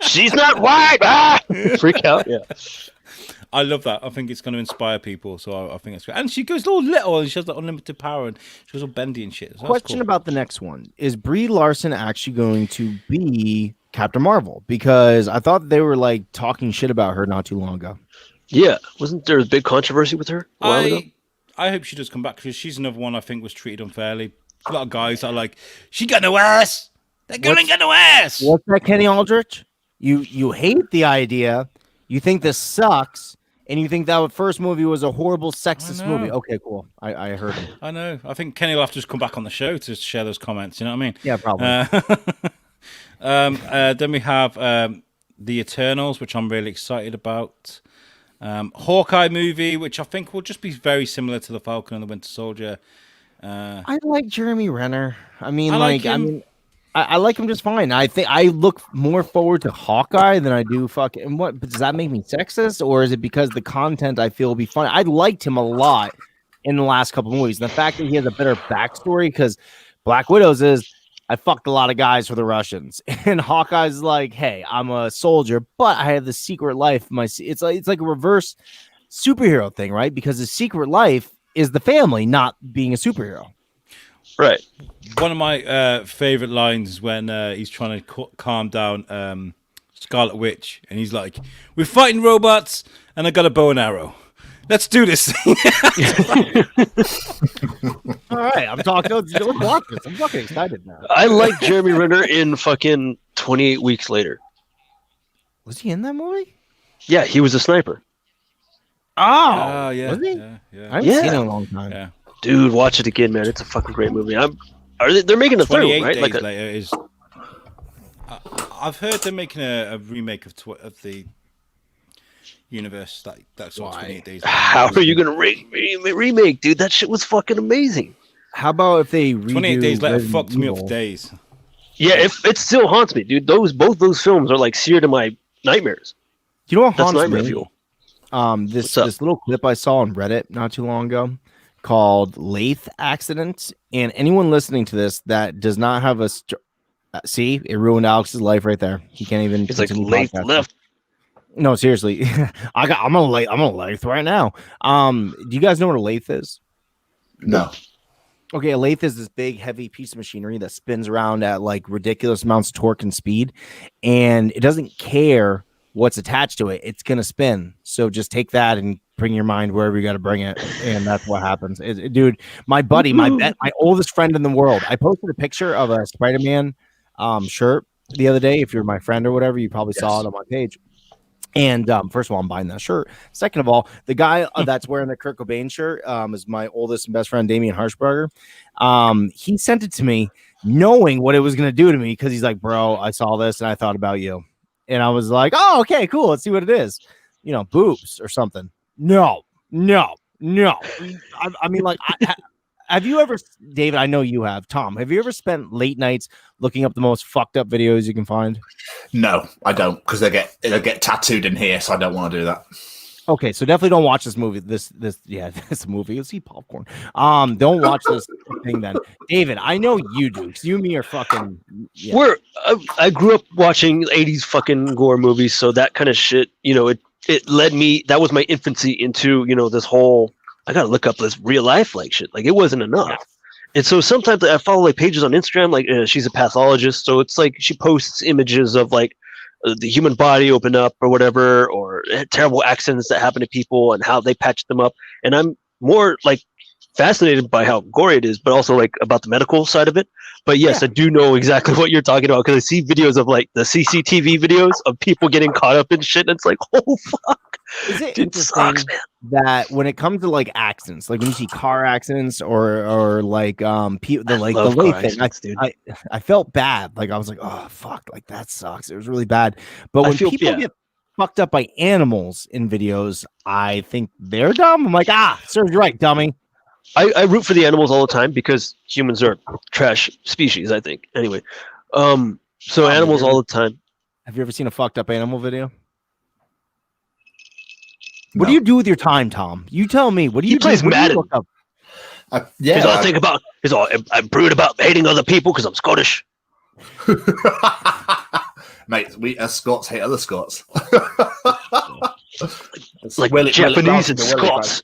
She's not white. Freak out. Yeah. I love that. I think it's going to inspire people. So I think it's great. And she goes all little and she has that unlimited power and she goes all bendy and shit. So Question about the next one. Is Brie Larson actually going to be Captain Marvel? Because I thought they were like talking shit about her not too long ago. Yeah, wasn't there a big controversy with her a while ago? I hope she does come back because she's another one I think was treated unfairly. A lot of guys are like, she got no ass. That girl ain't got no ass. What's that, Kenny Aldrich? You hate the idea. You think this sucks. And you think that first movie was a horrible sexist movie. Okay, cool. I heard him. I know. I think Kenny will have to just come back on the show to share those comments. You know what I mean? Yeah, probably. Then we have The Eternals, which I'm really excited about. Hawkeye movie, which I think will just be very similar to The Falcon and the Winter Soldier. I like Jeremy Renner. I mean, I I like him just fine. I think I look more forward to Hawkeye than I do fucking. What does that make me sexist, or is it because the content I feel will be fun? I liked him a lot in the last couple of movies. And the fact that he has a better backstory, because Black Widows is I fucked a lot of guys for the Russians, and Hawkeye's like, hey, I'm a soldier, but I have the secret life. It's like a reverse superhero thing, right? Because his secret life is the family, not being a superhero. Right. One of my favorite lines is when he's trying to calm down Scarlet Witch, and he's like, "We're fighting robots, and I got a bow and arrow. Let's do this." All right, I'm talking. Let's watch this. I'm fucking excited now. I like Jeremy Renner in fucking 28 Weeks Later. Was he in that movie? Yeah, he was a sniper. Oh, yeah, was he? yeah. I haven't seen it in a long time. Yeah. Dude, watch it again, man. It's a fucking great movie. They're making a third one, 28 right? Days Later is. I've heard they're making a remake of the universe that's sort of 28 Days Later. How are you gonna remake, dude? That shit was fucking amazing. How about if they redo 28 Days Later Resident fucked me up Evil? for days. Yeah, it still haunts me, dude. Both those films are like seared in my nightmares. Do you know what That's haunts nightmare me? fuel. This little clip I saw on Reddit not too long ago called Lathe Accident, and anyone listening to this that does not have a see, it ruined Alex's life right there. He can't even. It's like continue late podcasting. left. No, seriously, I'm a lathe right now. Do you guys know what a lathe is? No. Okay, a lathe is this big, heavy piece of machinery that spins around at like ridiculous amounts of torque and speed, and it doesn't care what's attached to it. It's gonna spin. So just take that and bring your mind wherever you got to bring it, and that's what happens. Dude, my buddy, my oldest friend in the world. I posted a picture of a Spider-Man shirt the other day. If you're my friend or whatever, you probably saw it on my page. And first of all, I'm buying that shirt. Second of all, the guy that's wearing the Kurt Cobain shirt is my oldest and best friend, Damian Harshberger. He sent it to me knowing what it was going to do to me because he's like, bro, I saw this and I thought about you. And I was like, oh, okay, cool. Let's see what it is. You know, boobs or something. No. I mean, like, have you ever, David, I know you have. Tom, have you ever spent late nights looking up the most fucked up videos you can find? No, I don't, because they'll get tattooed in here, so I don't want to do that. Okay, so definitely don't watch this movie. This movie. You'll see popcorn. Don't watch this thing then. David, I know you do, because you and me are fucking. Yeah. I grew up watching 80s fucking gore movies, so that kind of shit, you know, it led me. That was my infancy into, you know, this whole. I gotta look up this real life like shit. Like it wasn't enough. Yeah. And so sometimes I follow like pages on Instagram, like she's a pathologist, so it's like she posts images of like the human body open up or whatever, or terrible accidents that happen to people and how they patch them up. And I'm more like fascinated by how gory it is, but also like about the medical side of it. But yes, I do know exactly what you're talking about because I see videos of like the CCTV videos of people getting caught up in shit. And it's like, oh fuck. Is it interesting that when it comes to like accidents, like when you see car accidents or like the late thing, I felt bad. Like I was like, oh fuck, like that sucks. It was really bad. But when people get fucked up by animals in videos, I think they're dumb. I'm like, serves you right, dummy. I root for the animals all the time because humans are trash species, I think. Anyway, so animals all the time. Have you ever seen a fucked up animal video? What do you do with your time, Tom? You tell me. What do you He plays Madden. Yeah, I think about. I'm brood about hating other people because I'm Scottish. Mate, we as Scots hate other Scots. Like Will it- will it Japanese and bounce the willy Scots.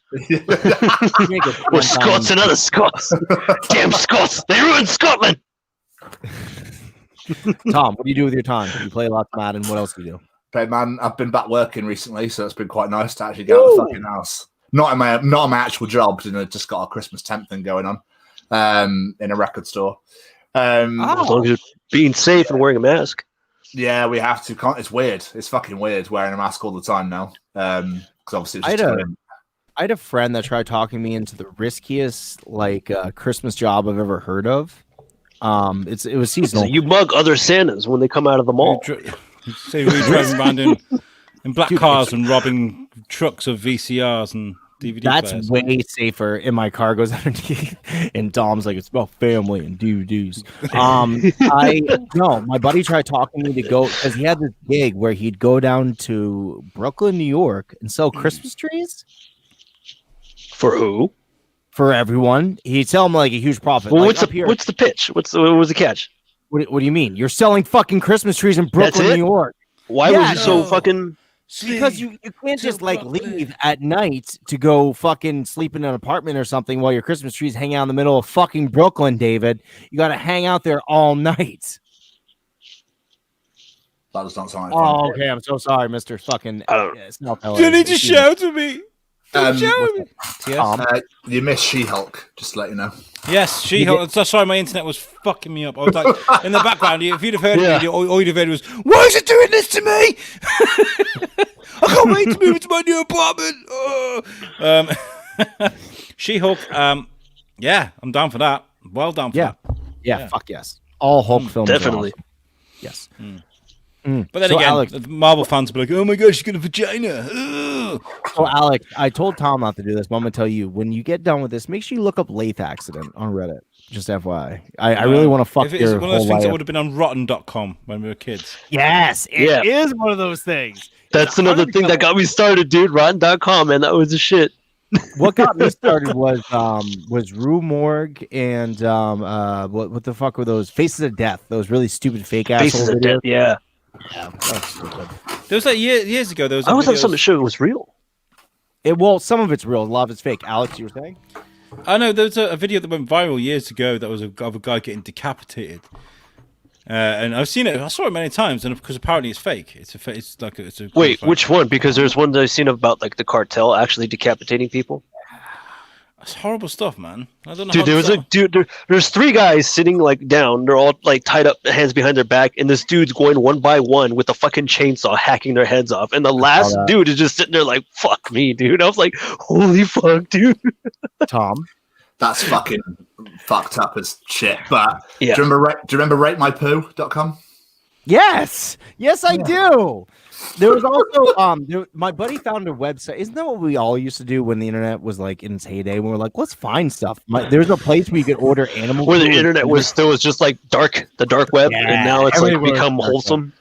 bag? Make it Or one Scots time. and other Scots. Damn Scots! They ruined Scotland! Tom, what do you do with your time? You play lots of Madden. What else do you do? But man, I've been back working recently, so it's been quite nice to actually get out of the fucking house. Not in my actual job, because I just got a Christmas temp thing going on in a record store. As long as you're being safe and wearing a mask. Yeah, we have to. It's weird. It's fucking weird wearing a mask all the time now. Because obviously, it's I had a friend that tried talking me into the riskiest Christmas job I've ever heard of. It was So seasonal. you mug other Santas when they come out of the mall. So we're driving around in black Dude, cars and robbing trucks of VCRs and DVD That's players. way safer. And my car goes underneath, and Dom's like, it's about family and DVDs. My buddy tried talking me to go because he had this gig where he'd go down to Brooklyn, New York, and sell Christmas trees For who? for everyone. He'd sell them like a huge profit. Well, Like, what's up here, the pitch? What was the catch? what do you mean? You're selling fucking Christmas trees in That's Brooklyn, it? New York. Why Yeah, was he so no. fucking? Because you can't to just Brooklyn. leave at night to go fucking sleep in an apartment or something while your Christmas trees hang out in the middle of fucking Brooklyn, David. You got to hang out there all night. that does not sound like fun. Oh, okay. I'm so sorry, Mr. Fucking. I don't- It's not You need to shout at me. Um, Shout at me. Yes. Tom. You missed She-Hulk, just to let you know. Yes, She-Hulk. Sorry, my internet was fucking me up. I was like, in the background, if you'd have heard me, all you'd have heard was, "Why is it doing this to me? I can't wait to move into my new apartment." Oh. She-Hulk. Yeah, I'm down for that. Well down for that. Yeah. Fuck yes. All Hulk films. are Definitely. awesome. Yes. But then So, again, Alex- the Marvel fans will be like, "Oh my god, she's got a vagina." Ugh. So, Alex, I told Tom not to do this, but I'm gonna tell you when you get done with this, make sure you look up Lathe Accident on Reddit. Just FYI. I really want to fuck If it's your one of those whole things that life. would have been on Rotten.com when we were kids. Yes, it is one of those things. That's another thing that got me started, dude. Rotten.com, man. That was the shit. What got me started was Rue Morgue and what the fuck were those Faces of Death? Those really stupid fake ass Faces of Death. Yeah. Yeah, that was stupid. There was like years ago. There was. I always thought videos- some of the shit was real. Well, some of it's real, a lot of it's fake. Alex, you were saying? I know there was a video that went viral years ago that was of a guy getting decapitated, and I've seen it. I saw it many times, and because apparently it's fake. It's a Wait, which one? Because there's one that I've seen about like the cartel actually decapitating people. It's horrible stuff, man. I don't know. Dude, there was a dude. There's three guys sitting like down. They're all like tied up, hands behind their back, and this dude's going one by one with a fucking chainsaw, hacking their heads off. And the last that. dude is just sitting there like, "Fuck me, dude." I was like, "Holy fuck, dude." Tom. That's fucking fucked up as shit. But Yeah. do you remember RateMyPoo.com? Yes, I do. There was also my buddy found a website. Isn't that what we all used to do when the internet was like in its heyday? When we're like, let's find stuff. There's a place where you could order animal. Where the food and- internet was still was just like the dark web, Yeah, and now it's like everywhere was become dark web. wholesome.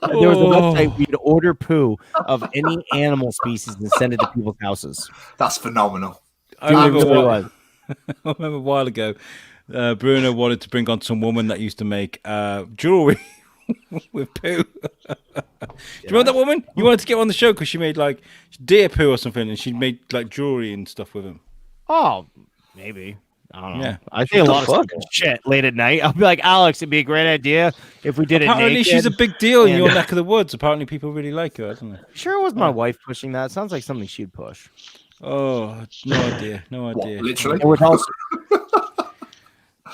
There was a website where you'd order poo of any animal species and send it to people's houses. That's phenomenal. I Dude, it remember, really I was. remember a while ago, Bruno wanted to bring on some woman that used to make jewelry with poo. Do you remember that woman? You wanted to get her on the show because she made like deer poo or something, and she made like jewelry and stuff with him. Oh, maybe. I don't know. Yeah. I think a the lot fuck? of stupid shit late at night. I'll be like, Alex, it'd be a great idea if we did it Apparently, naked. she's a big deal in and- your neck of the woods. Apparently, people really like her, isn't it? Sure, it was my wife pushing that. Sounds like something she'd push. Oh, no idea, no What, idea. literally? It would also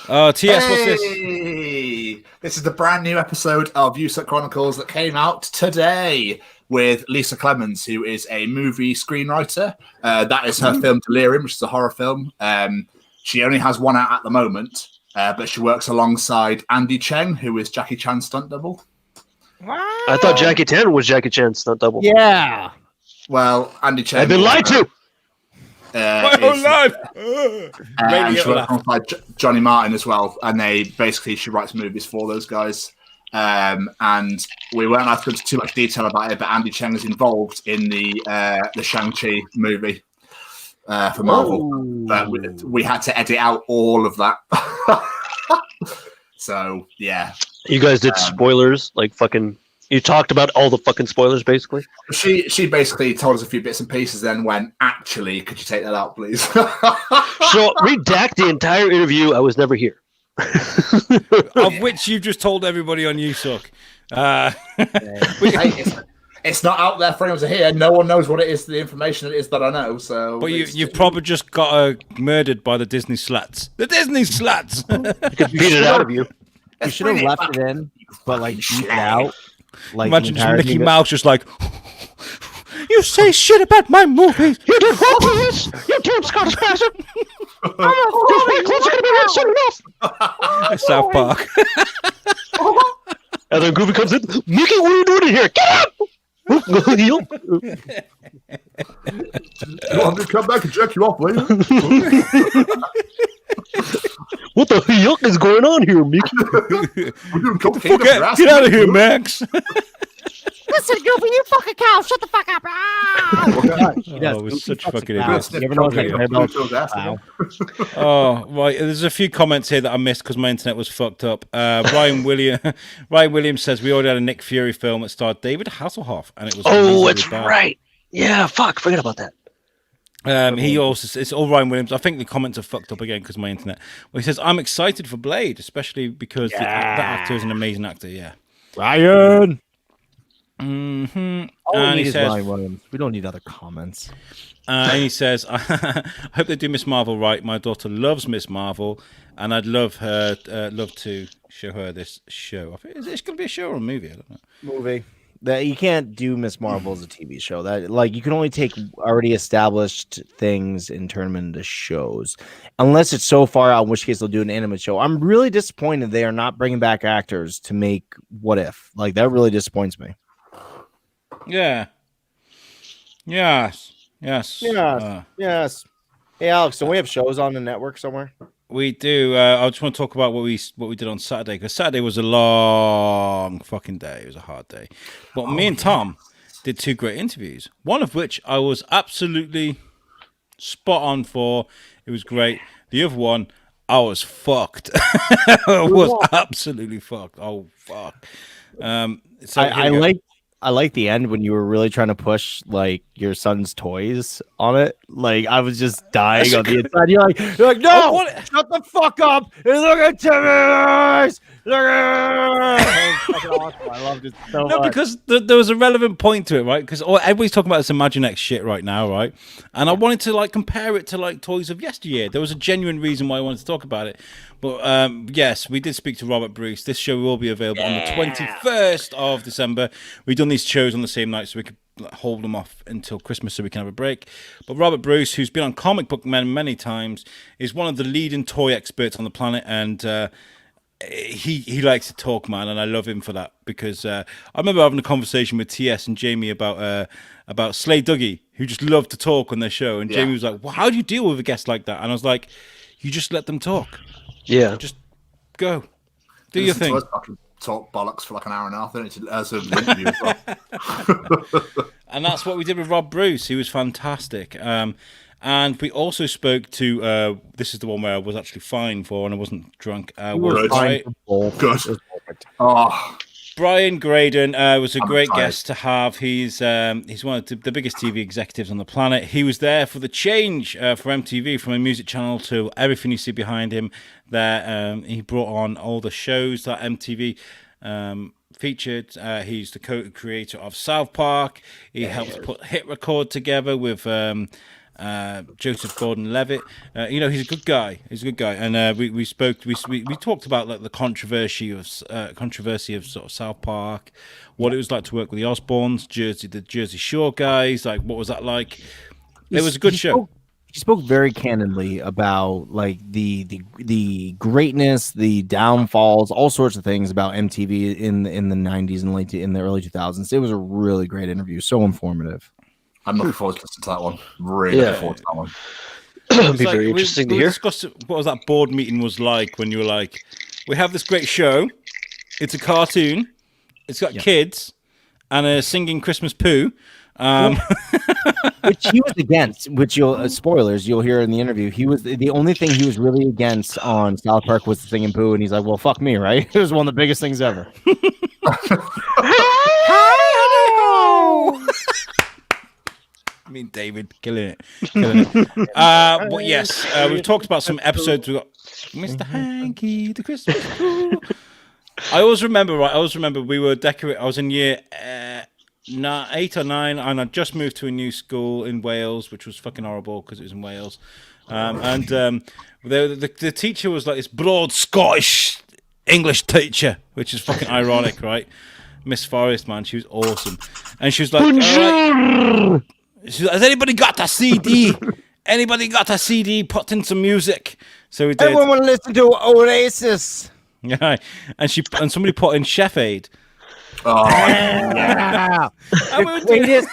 Oh, TS, what's this? Hey! This is the brand new episode of USUK Chronicles that came out today with Lisa Clemens, who is a movie screenwriter. That is her film Delirium, which is a horror film. She only has one out at the moment, but she works alongside Andy Cheng, who is Jackie Chan's stunt double. I thought Jackie Chan was Jackie Chan's stunt double. Yeah. Well, Andy Cheng. I've been lied to. My whole is- life. and Radio she works laugh. alongside Johnny Martin as well, and she writes movies for those guys. And we won't have to go into too much detail about it, but Andy Cheng is involved in the Shang-Chi movie for Marvel. But we had to edit out all of that. So yeah, You guys did spoilers like fucking You talked about all the fucking spoilers, basically. She basically told us a few bits and pieces, then went, actually, could you take that out, please? So redact the entire interview. I was never here. Of which you've just told everybody on USUK. Hey, it's not out there for anyone to hear. No one knows what it is, the information it is that I know. So, But you've probably just got murdered by the Disney slats. The Disney slats! You could beat it out of you. You should have left it in, but like beat it out. Like Imagine the just entirety Mickey of it. Mouse just like, you say shit about my movies! You did what, please? You damn Scottish bastard! Those white clothes are going to be red soon enough! South Park. And then Goofy comes in. Mickey, what are you doing in here? Get out! You want me to come back and check you off later? What the yuck is going on here, Mickey? We're doing cocaine. Get out of here, Max! Listen, Goofy, you fucking cow. Shut the fuck up. Ah! Oh, we're such fucking idiots. idiots. You ever know what Wow. Oh, right. There's a few comments here that I missed because my internet was fucked up. Ryan Williams says we already had a Nick Fury film that starred David Hasselhoff, and it was Oh, amazingly that's bad. right. Yeah, fuck. Forget about that. He also it's all Ryan Williams. I think the comments are fucked up again because of my internet. Well, he says I'm excited for Blade, especially because that actor is an amazing actor. Yeah, Ryan. mm-hmm. All we And need he is says, Ryan Williams. We don't need other comments. and he says, I hope they do Miss Marvel right. My daughter loves Miss Marvel, and I'd love to show her this show. I think, is it going to be a show or a movie? I don't know. Movie. That you can't do Miss Marvel as a TV show. That like you can only take already established things and turn them into shows, unless it's so far out. In which case they'll do an animated show. I'm really disappointed they are not bringing back actors to make What If. Like that really disappoints me. Yeah. Yes. Yes. Yes. Hey Alex, don't we have shows on the network somewhere? We do. I just want to talk about what we did on Saturday, because Saturday was a long fucking day. It was a hard day. But me and Tom did 2 great interviews, one of which I was absolutely spot on for. It was great. The other one, I was fucked. I was absolutely fucked. Oh, fuck. So I like the end when you were really trying to push like your son's toys on it. Like I was just dying on the inside. You're like no, shut the fuck up and look at Timmy's. I loved it so much. Because there was a relevant point to it, right? Because everybody's talking about this Imaginext shit right now, right? And I wanted to like compare it to like toys of yesteryear. There was a genuine reason why I wanted to talk about it. But yes, we did speak to Robert Bruce. This show will be available on the 21st of December. We've done these shows on the same night so we could hold them off until Christmas so we can have a break. But Robert Bruce, who's been on Comic Book Men many times, is one of the leading toy experts on the planet, and he likes to talk, man, and I love him for that, because I remember having a conversation with TS and Jamie about Slay Dougie, who just loved to talk on their show, and Jamie was like, well, how do you deal with a guest like that? And I was like, you just let them talk. Yeah. Just go. Do your thing. Talk bollocks for like an hour and a half, then as an interview as well. And that's what we did with Rob Bruce. He was fantastic. And we also spoke to this is the one where I was actually fine for and I wasn't drunk. Good. Oh, Brian Graydon was a great guest to have. He's one of the biggest TV executives on the planet. He was there for the change for MTV from a music channel to everything you see behind him. There, he brought on all the shows that MTV featured. He's the co-creator of South Park. He helped put Hit Record together with Joseph Gordon-Levitt. He's a good guy. And we talked about like the controversy of sort of South Park, what it was like to work with the Osbournes, the Jersey Shore guys. Like, what was that like? It was a good show. He spoke very candidly about like the greatness, the downfalls, all sorts of things about MTV in the 90s and in the early 2000s. It was a really great interview, so informative. I'm looking forward to listening to that one. Really looking forward to that one. It'd be very interesting to hear. Discussed what was that board meeting was like when you were like, we have this great show. It's a cartoon. It's got kids and a singing Christmas poo. Which he was against, spoilers, you'll hear in the interview. He was the only thing he was really against on South Park was the singing poo, and he's like, well, fuck me, right? It was one of the biggest things ever. Hi-ho! I mean, David, killing it. But yes, we've talked about some episodes. We got Mr. Hanky, the Christmas Fool. I always remember we were decorating. I was in year 8 or 9, and I just moved to a new school in Wales, which was fucking horrible because it was in Wales. The teacher was like this broad Scottish English teacher, which is fucking ironic, right? Miss Forrest, man, she was awesome, and she was like, she's like, has anybody got a CD? Anybody got a CD? Put in some music. So we did. Everyone want to listen to Oasis. Yeah, and somebody put in Chef Aid. Oh, Yeah. The greatest,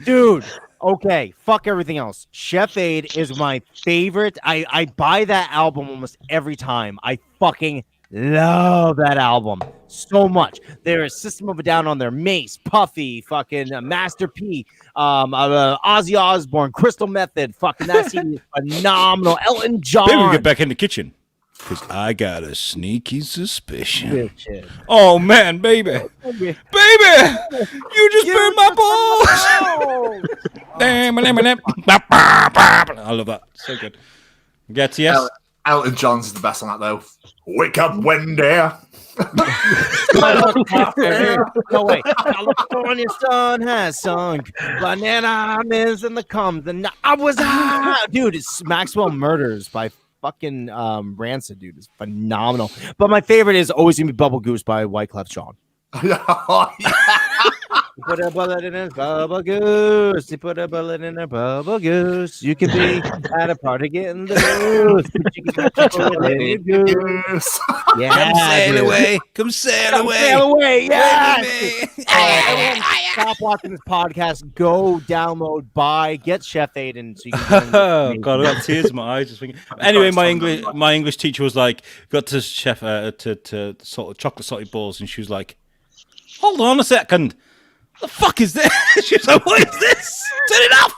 dude. Okay, fuck everything else. Chef Aid is my favorite. I buy that album almost every time. I fucking love that album so much. There is System of a Down on there, Mace, Puffy, fucking Master P, Ozzy Osbourne, Crystal Method. Fucking that CD is phenomenal. Elton John. Maybe we get back in the kitchen. Because I got a sneaky suspicion. Good shit. Oh, man, baby. Baby! You just burned my balls! I love that. So good. Yeah, TS? Elton John's is the best on that, though. Wake up, Wendy. No way. California sun has sunk. Banana is in the comes. And I was dude, it's Maxwell Murders by fucking Rancid, dude. Is phenomenal. But my favorite is always gonna be Bubble Goose by Wyclef Jean. Put a bullet in a bubble goose. You put a bullet in a bubble goose. You could be at a party getting loose. But you can put a bullet in a goose. Yeah, Come sail dude. away. Come sail Come away. sail away. Yes. With me. Everyone stop watching this podcast. Go download, buy, get Chef Aiden. So you can Oh God, I got tears in my eyes just thinking. Anyway, my English teacher was like, got to chef to sort of chocolate salty balls, and she was like, hold on a second. The fuck is this? She's like, what is this? Turn it off!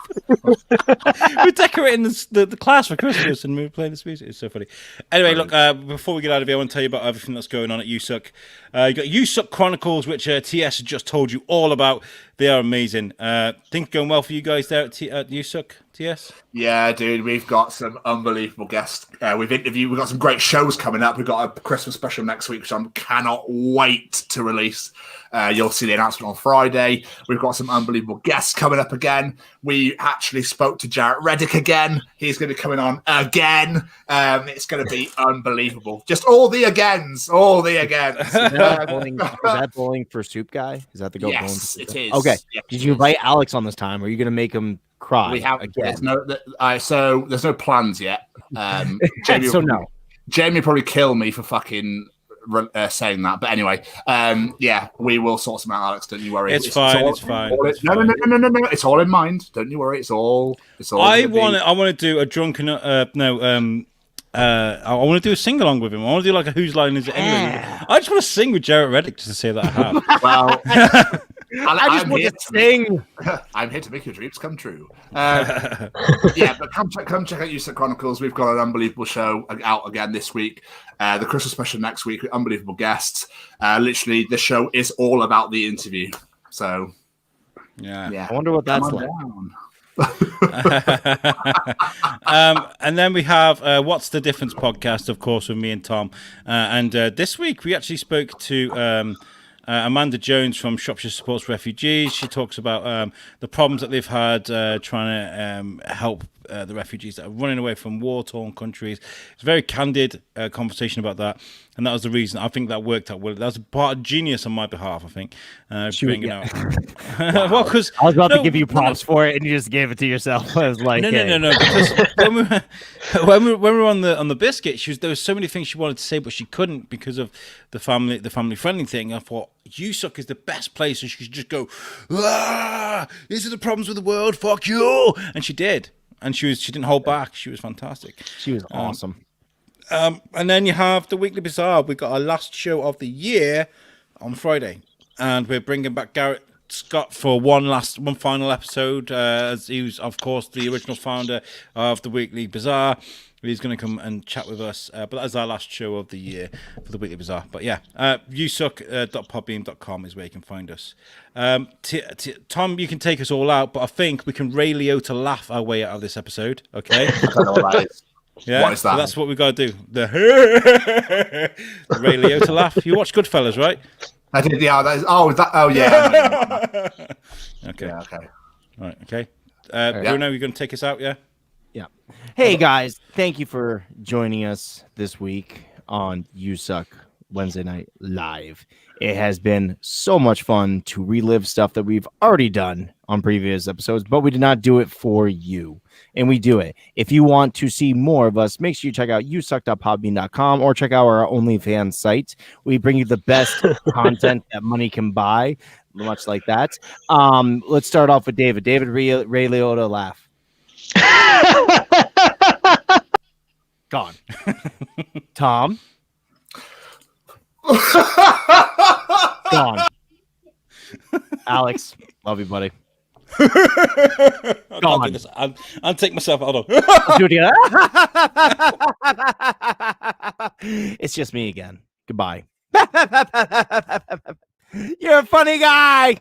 We're decorating the class for Christmas and we were playing this music. It's so funny. Anyway, look, before we get out of here, I want to tell you about everything that's going on at USUK. You got USUK Chronicles, which TS has just told you all about. They are amazing. Things going well for you guys there at USUK, TS? Yeah, dude, we've got some unbelievable guests. We've got some great shows coming up. We've got a Christmas special next week, which I cannot wait to release. You'll see the announcement on Friday. We've got some unbelievable guests coming up again. We actually spoke to Jarrett Reddick again. He's going to be coming on again. It's going to be unbelievable. Just all the agains. Is that bowling for soup guy? Is that the go? Yes, bowling it is. Okay. Yes, Did it you is. invite Alex on this time? Or are you going to make him cry? We have. again. There's no plans yet. Jamie So will- no. Jamie will probably kill me for fucking saying that. But anyway, yeah, we will sort some out, Alex. Don't you worry. It's fine. all- It's fine. all- It's no, fine. no. It's all in mind. Don't you worry. It's all. I gonna be- want to do a drunken I want to do a sing along with him. I want to do like a whose line is it anyway. Yeah. I just want to sing with Jarrett Reddick just to say that I have. Well, I just want to sing. I'm here to make your dreams come true. Yeah, but come check out USUK Chronicles. We've got an unbelievable show out again this week. The Christmas special next week with unbelievable guests. Literally, the show is all about the interview. So, Yeah. I wonder what that's come on like. down. And then we have What's the Difference podcast, of course, with me and Tom. And this week we actually spoke to Amanda Jones from Shropshire Supports Refugees. She talks about the problems that they've had trying to help the refugees that are running away from war-torn countries. It's a very candid conversation about that. And that was the reason. I think that worked out well. That was a part of genius on my behalf, I think. Bringing out. Well, because I was about to give you props for it, and you just gave it to yourself. I was like, no. hey. Because when we were on the biscuit, there was so many things she wanted to say, but she couldn't because of the family friendly thing. I thought USUK is the best place, and she could just go, these are the problems with the world. Fuck you, and she did, and she didn't hold back. She was fantastic. She was awesome. And then you have the Weekly Bazaar. We got our last show of the year on Friday, and we're bringing back Garrett Scott for one final episode, as he was, of course, the original founder of the Weekly Bazaar. He's going to come and chat with us. But that is our last show of the year for the Weekly Bazaar. But yeah, USUK.podbean.com is where you can find us. Tom, you can take us all out, but I think we can Ray Liotta laugh our way out of this episode. Okay. I don't know what that is. Yeah, What is that? So that's what we got to do. The Ray Liotta laugh. You watch Goodfellas, right? I did. Yeah. Oh, yeah. Okay. Yeah. Okay. Right. Okay. Bruno, you're going to take us out, yeah? Yeah. Hey guys, thank you for joining us this week on USUK Wednesday Night Live. It has been so much fun to relive stuff that we've already done on previous episodes, but we did not do it for you. And we do it. If you want to see more of us, make sure you check out usuck.podbean.com or check out our OnlyFans site. We bring you the best content that money can buy, much like that. Let's start off with David. David, Ray Liotta laugh. Gone. Tom. Gone. Alex, love you, buddy. Gone. I'll take myself out of. Do it again. It's just me again. Goodbye. You're a funny guy.